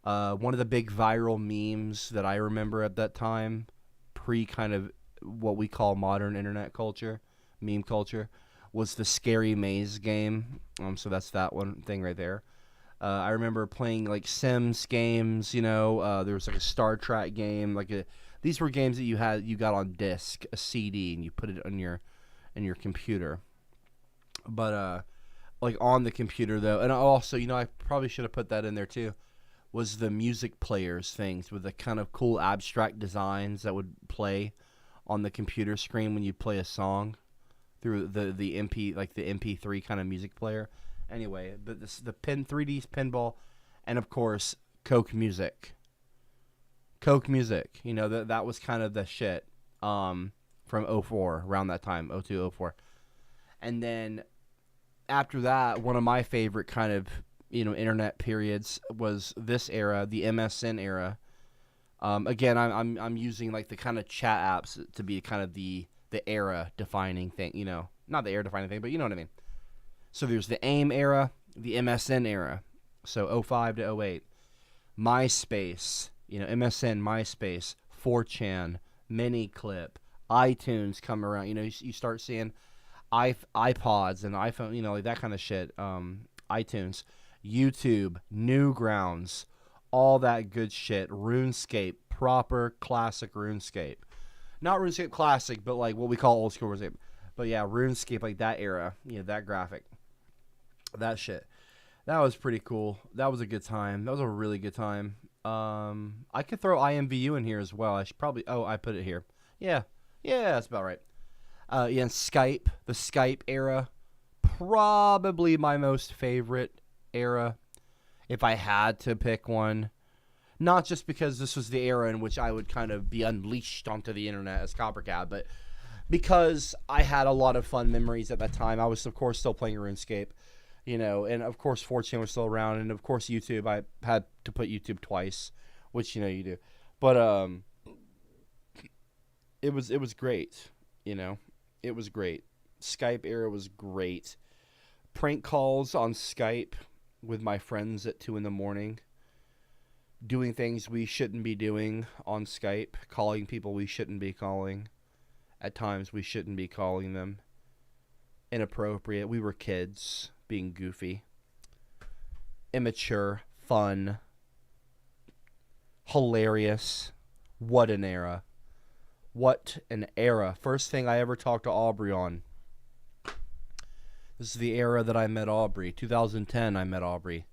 Speaker 1: One of the big viral memes that I remember at that time, pre kind of what we call modern internet culture, meme culture, was the Scary Maze game. So that's that one thing right there. I remember playing like Sims games, you know, there was like a Star Trek game, these were games that you got on disc, a CD, and you put it on your computer. But like on the computer though, and also, you know, I probably should have put that in there too, was the music players things with the kind of cool abstract designs that would play on the computer screen when you play a song through the MP3 kind of music player. Anyway, but the 3D pinball, and of course Coke music. Coke music, you know, that was kind of the shit from 04, around that time, 02, 04. And then after that, one of my favorite kind of, you know, internet periods was this era, the MSN era. Again, I'm using like the kind of chat apps to be kind of the era defining thing, you know, not the era defining thing, but you know what I mean. So there's the AIM era, the MSN era, so 05 to 08. MySpace, you know, MSN, MySpace, 4chan, MiniClip, iTunes come around. You know, you start seeing iPods and iPhone, you know, like that kind of shit. iTunes, YouTube, Newgrounds, all that good shit. RuneScape, proper classic RuneScape. Not RuneScape Classic, but like what we call old school RuneScape. But yeah, RuneScape, like that era, you know, that graphic. That shit. That was pretty cool. That was a good time. That was a really good time. I could throw IMVU in here as well. I should probably... Oh, I put it here. Yeah. Yeah, that's about right. Yeah, and Skype. The Skype era. Probably my most favorite era. If I had to pick one. Not just because this was the era in which I would kind of be unleashed onto the internet as CopperCab, but because I had a lot of fun memories at that time. I was, of course, still playing RuneScape. You know, and of course 4chan was still around, and of course YouTube. I had to put YouTube twice, which, you know, you do. But it was great, you know. It was great. Skype era was great. Prank calls on Skype with my friends at 2 in the morning. Doing things we shouldn't be doing on Skype. Calling people we shouldn't be calling. At times we shouldn't be calling them. Inappropriate. We were kids being goofy. Immature. Fun. Hilarious. What an era. What an era. First thing I ever talked to Aubrey on. This is the era that I met Aubrey. 2010 I met Aubrey.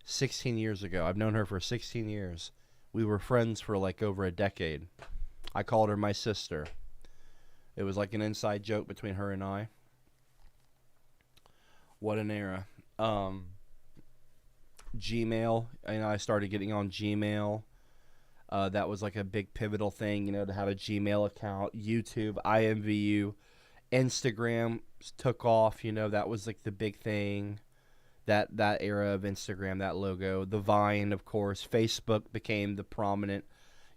Speaker 1: 16 years ago. I've known her for 16 years. We were friends for like over a decade. I called her my sister. It was like an inside joke between her and I. What an era. Gmail. I started getting on Gmail. That was like a big pivotal thing, to have a Gmail account. YouTube, IMVU, Instagram took off. That was like the big thing. That era of Instagram, that logo. The Vine, of course. Facebook became the prominent,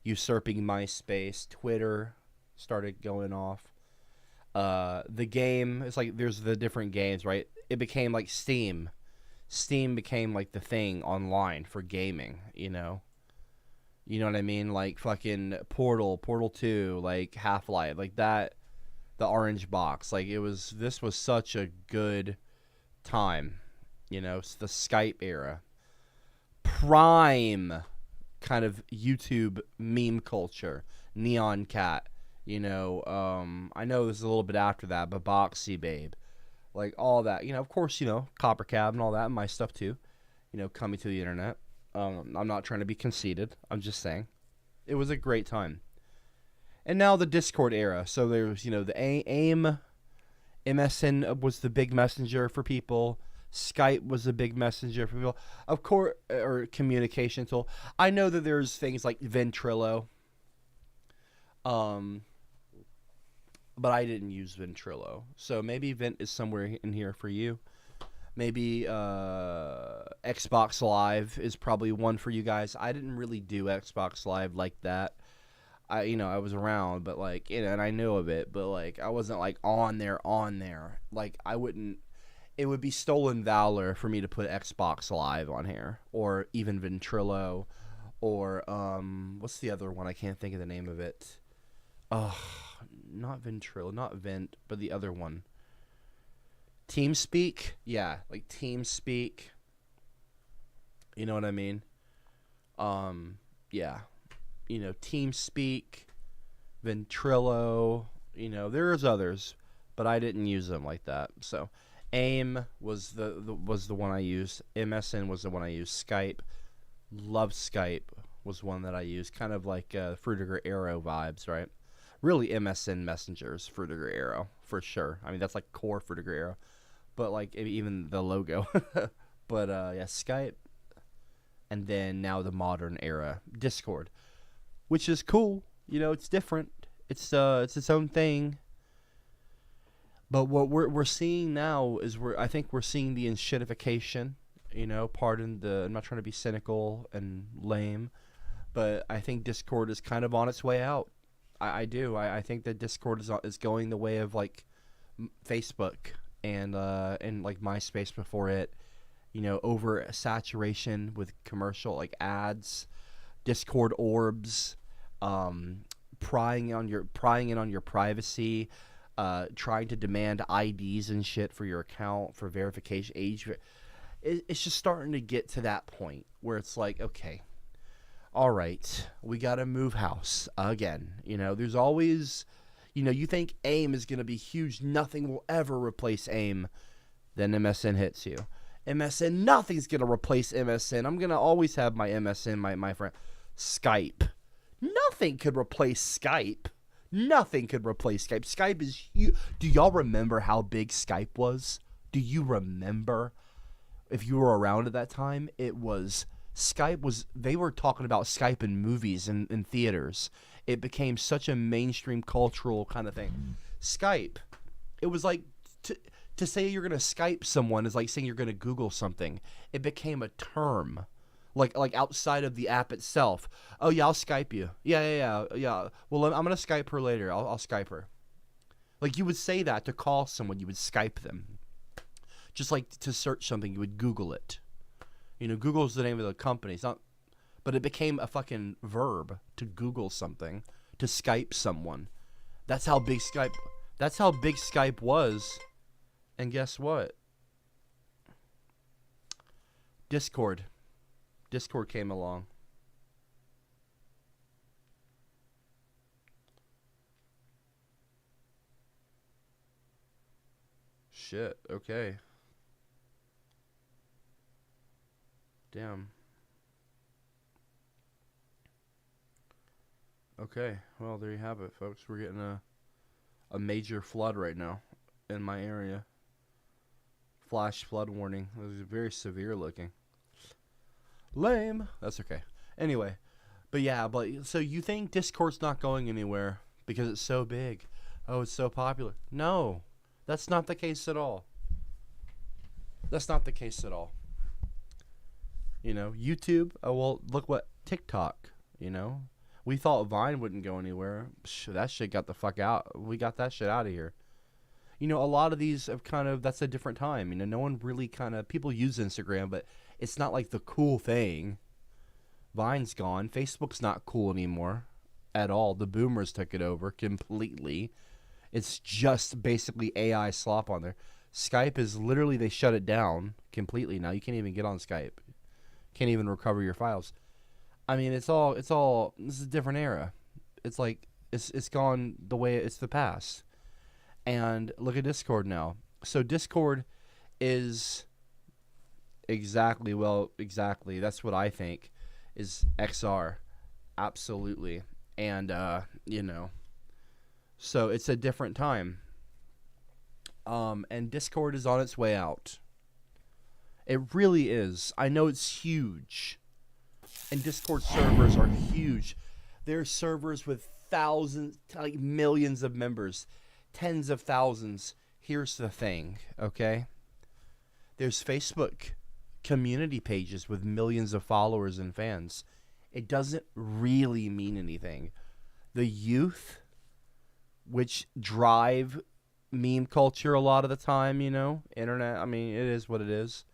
Speaker 1: usurping MySpace. Twitter started going off. The game, it's like there's the different games, right? It became like Steam. Steam became like the thing online for gaming, You know what I mean? Like fucking Portal 2, like Half-Life, like that, the orange box. Like this was such a good time. It's the Skype era. Prime kind of YouTube meme culture. Neon Cat. I know this is a little bit after that, but Boxy Babe. Like all that. Of course, CopperCab and all that, and my stuff too. Coming to the internet. I'm not trying to be conceited. I'm just saying. It was a great time. And now the Discord era. So there's, the AIM. MSN was the big messenger for people. Skype was a big messenger for people. Of course, or communication tool. I know that there's things like Ventrilo. But I didn't use Ventrilo. So maybe Vent is somewhere in here for you. Maybe Xbox Live is probably one for you guys. I didn't really do Xbox Live like that. I was around, but like, and I knew of it, but like, I wasn't like on there. Like, it would be stolen valor for me to put Xbox Live on here, or even Ventrilo, or what's the other one? I can't think of the name of it. Not Ventrilo, not Vent, but the other one. TeamSpeak? Yeah, like TeamSpeak. You know what I mean? Yeah. TeamSpeak, Ventrilo, there's others, but I didn't use them like that. So, AIM was the one I used. MSN was the one I used. Skype, love Skype was one that I used. Kind of like Fruitiger Arrow vibes, right? Really, MSN Messengers, Fruitiger Arrow, for sure. I mean, that's like core Fruitiger Arrow. But like even the logo. But yeah, Skype. And then now the modern era, Discord, which is cool. It's different. It's its own thing. But what we're seeing now is I think we're seeing the enshittification. Pardon I'm not trying to be cynical and lame, but I think Discord is kind of on its way out. I do. I think that Discord is going the way of like Facebook and like MySpace before it. Over saturation with commercial like ads, Discord orbs, prying in on your privacy, trying to demand IDs and shit for your account for verification, age. It's just starting to get to that point where it's like, okay, all right, we gotta move house again. There's always, you think AIM is gonna be huge, nothing will ever replace AIM, then MSN hits you. MSN, nothing's gonna replace MSN. I'm gonna always have my MSN, my friend. Skype, nothing could replace Skype. Nothing could replace Skype. Skype is huge. Do y'all remember how big Skype was? Do you remember? If you were around at that time, they were talking about Skype in movies and in theaters. It became such a mainstream cultural kind of thing. Skype, it was like, to say you're going to Skype someone is like saying you're going to Google something. It became a term. Like outside of the app itself. Oh yeah, I'll Skype you. Yeah. Well, I'm gonna Skype her later. I'll Skype her. Like, you would say that to call someone, you would Skype them. Just like to search something, you would Google it. You know, Google's the name of the company. It's not, but it became a fucking verb to Google something, to Skype someone. That's how big Skype was. And guess what? Discord came along. Shit, okay. Damn. Okay, well, there you have it, folks. We're getting a major flood right now in my area. Flash flood warning. It was very severe looking. Lame. That's okay. Anyway, but yeah, so you think Discord's not going anywhere because it's so big? Oh, it's so popular. No, that's not the case at all. That's not the case at all. You know, YouTube. Oh, well, look what TikTok. You know, we thought Vine wouldn't go anywhere. That shit got the fuck out. We got that shit out of here. You know, a lot of these have that's a different time. You know, no one really people use Instagram, but it's not like the cool thing. Vine's gone. Facebook's not cool anymore at all. The boomers took it over completely. It's just basically AI slop on there. Skype is literally, they shut it down completely now. You can't even get on Skype. Can't even recover your files. I mean, it's all, this is a different era. It's like, it's gone the way, it's the past. And look at Discord now. So Discord is exactly, that's what I think is XR. Absolutely. And, you know, so it's a different time. And Discord is on its way out. It really is. I know it's huge. And Discord servers are huge. There are servers with thousands, like millions of members. Tens of thousands. Here's the thing, okay? There's Facebook community pages with millions of followers and fans. It doesn't really mean anything. The youth, which drive meme culture a lot of the time, you know, internet, I mean, it is what it is.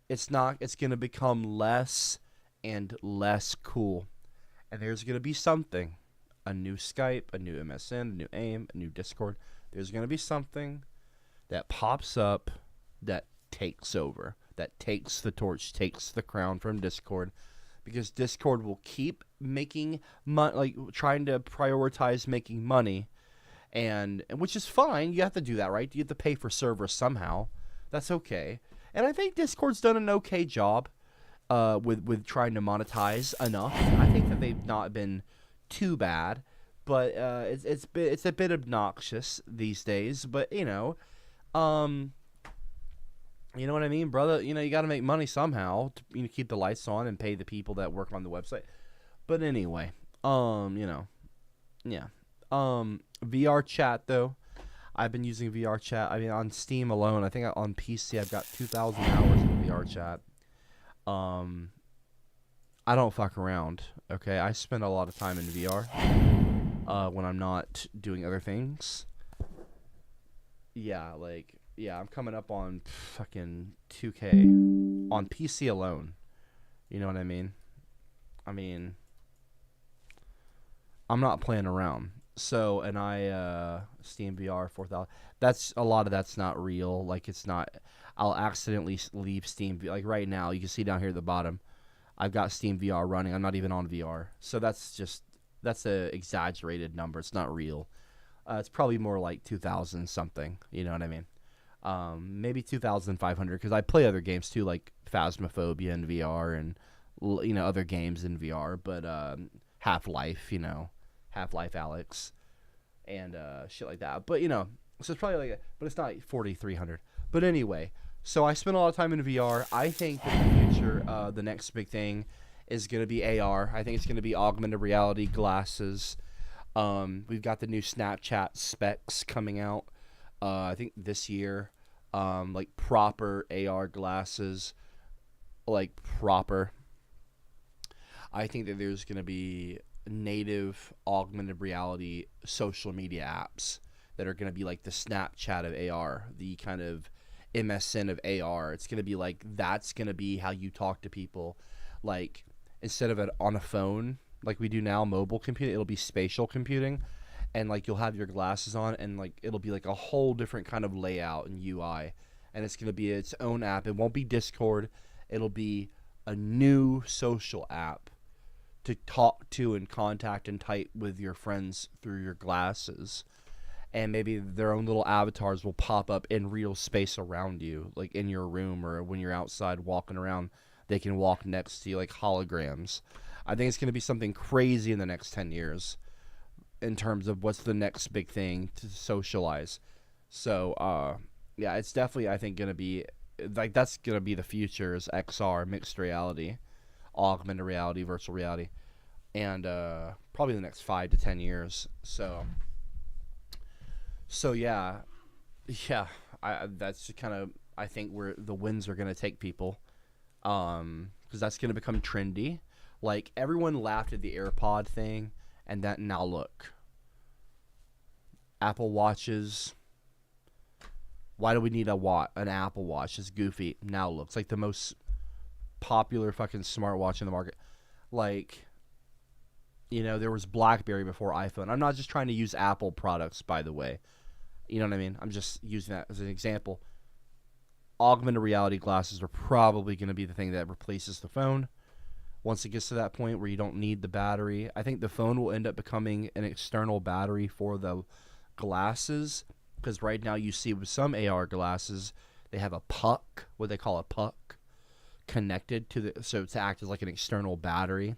Speaker 1: It's going to become less and less cool. And there's going to be something. A new Skype, a new MSN, a new AIM, a new Discord. There's going to be something that pops up that takes over, that takes the torch, takes the crown from Discord, because Discord will keep making money, like trying to prioritize making money, and which is fine. You have to do that, right? You have to pay for servers somehow. That's okay. And I think Discord's done an okay job with trying to monetize enough. I think that they've not been too bad, but it's a bit obnoxious these days. But you know what I mean, brother. You know, you got to make money somehow to keep the lights on and pay the people that work on the website. But anyway, you know, yeah. VR chat though, I've been using VR chat. I mean, on Steam alone, I think on PC I've got 2,000 hours in VR chat. I don't fuck around, okay? I spend a lot of time in VR when I'm not doing other things. Yeah, I'm coming up on fucking 2K on PC alone. You know what I mean? I'm not playing around. So, and Steam VR 4,000. A lot of that's not real. Like, it's not. I'll accidentally leave Steam. Like right now, you can see down here at the bottom, I've got Steam VR running. I'm not even on VR. So that's a exaggerated number. It's not real. It's probably more like 2,000 something. You know what I mean? Maybe 2,500, because I play other games too, like Phasmophobia in VR and other games in VR. But Half-Life, Half-Life Alyx, and shit like that. But so it's probably but it's not like 4,300. But anyway, so I spend a lot of time in VR. I think that in the future, the next big thing is going to be AR. I think it's going to be augmented reality glasses. We've got the new Snapchat specs coming out. I think this year, like proper AR glasses, like proper. I think that there's going to be native augmented reality social media apps that are going to be like the Snapchat of AR, the kind of MSN of AR. It's going to be like, that's going to be how you talk to people. Like, instead of it on a phone like we do now, mobile computing, it'll be spatial computing. And like, you'll have your glasses on, and like, it'll be like a whole different kind of layout and UI. And it's going to be its own app. It won't be Discord. It'll be a new social app to talk to and contact and type with your friends through your glasses. And maybe their own little avatars will pop up in real space around you, like in your room, or when you're outside walking around, they can walk next to you, like holograms. I think it's going to be something crazy in the next 10 years in terms of what's the next big thing to socialize. So, yeah, it's definitely, I think, going to be, like, that's going to be the future, is XR, mixed reality, augmented reality, virtual reality, and probably the next 5 to 10 years. So yeah, that's kind of, I think, where the winds are going to take people, because that's going to become trendy. Like, everyone laughed at the AirPod thing, and that, now look, Apple Watches. Why do we need an Apple Watch? It's goofy. Now looks like the most popular fucking smartwatch in the market. Like, you know, there was BlackBerry before iPhone. I'm not just trying to use Apple products, by the way. You know what I mean? I'm just using that as an example. Augmented reality glasses are probably going to be the thing that replaces the phone. Once it gets to that point where you don't need the battery, I think the phone will end up becoming an external battery for the glasses. Because right now you see with some AR glasses, they have a puck, what they call a puck, connected to the, so to act as like an external battery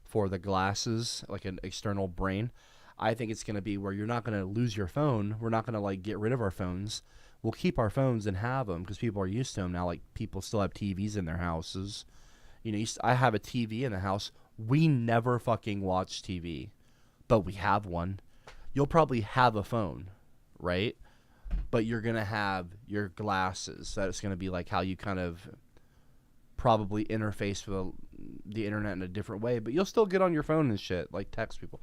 Speaker 1: for the glasses, like an external brain. I think it's going to be where you're not going to lose your phone. We're not going to like get rid of our phones. We'll keep our phones and have them because people are used to them now. Like, people still have TVs in their houses. You know, I have a TV in the house. We never fucking watch TV, but we have one. You'll probably have a phone, right? But you're going to have your glasses. That's going to be like how you kind of probably interface with the internet in a different way. But you'll still get on your phone and shit, like text people.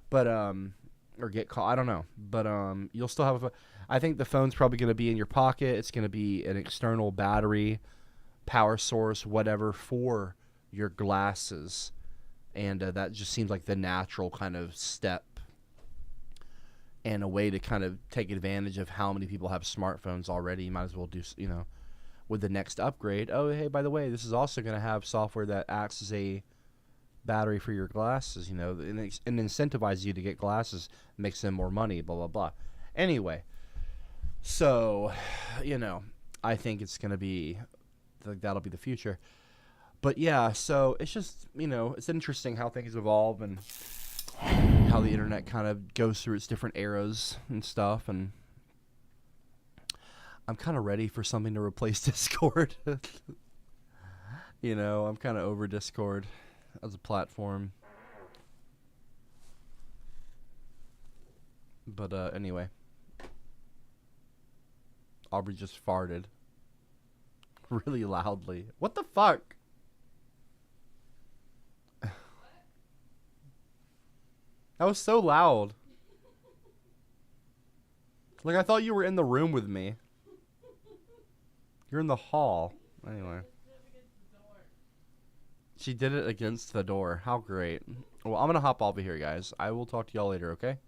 Speaker 1: But, or get called, I don't know. But you'll still have a phone. I think the phone's probably going to be in your pocket. It's going to be an external battery, power source, whatever, for your glasses. And that just seems like the natural kind of step and a way to kind of take advantage of how many people have smartphones already. You might as well do, you know, with the next upgrade. Oh, hey, by the way, this is also going to have software that acts as a battery for your glasses, you know, and incentivize you to get glasses, makes them more money, blah, blah, blah. Anyway, so, you know, I think it's going to be, that'll be the future. But yeah, so it's just, you know, it's interesting how things evolve and how the internet kind of goes through its different eras and stuff. And I'm kind of ready for something to replace Discord. You know, I'm kind of over Discord as a platform. But anyway, Aubrey just farted really loudly. What the fuck? That was so loud. Like, I thought you were in the room with me. You're in the hall. Anyway. She did it against the door. How great. Well, I'm going to hop off of here, guys. I will talk to y'all later, okay?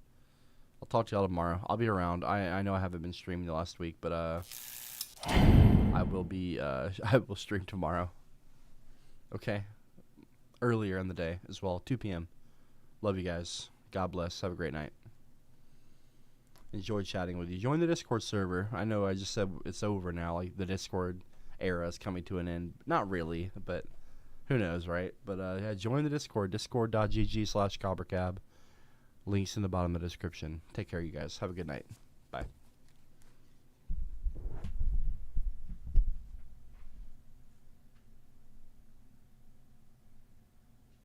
Speaker 1: I'll talk to y'all tomorrow. I'll be around. I know I haven't been streaming the last week, but I will be I will stream tomorrow. Okay? Earlier in the day as well, 2 p.m. Love you guys. God bless. Have a great night. Enjoyed chatting with you. Join the Discord server. I know I just said it's over now. Like, the Discord era is coming to an end. Not really, but who knows, right? But yeah, join the Discord. Discord.gg/CopperCab. Links in the bottom of the description. Take care, you guys. Have a good night. Bye.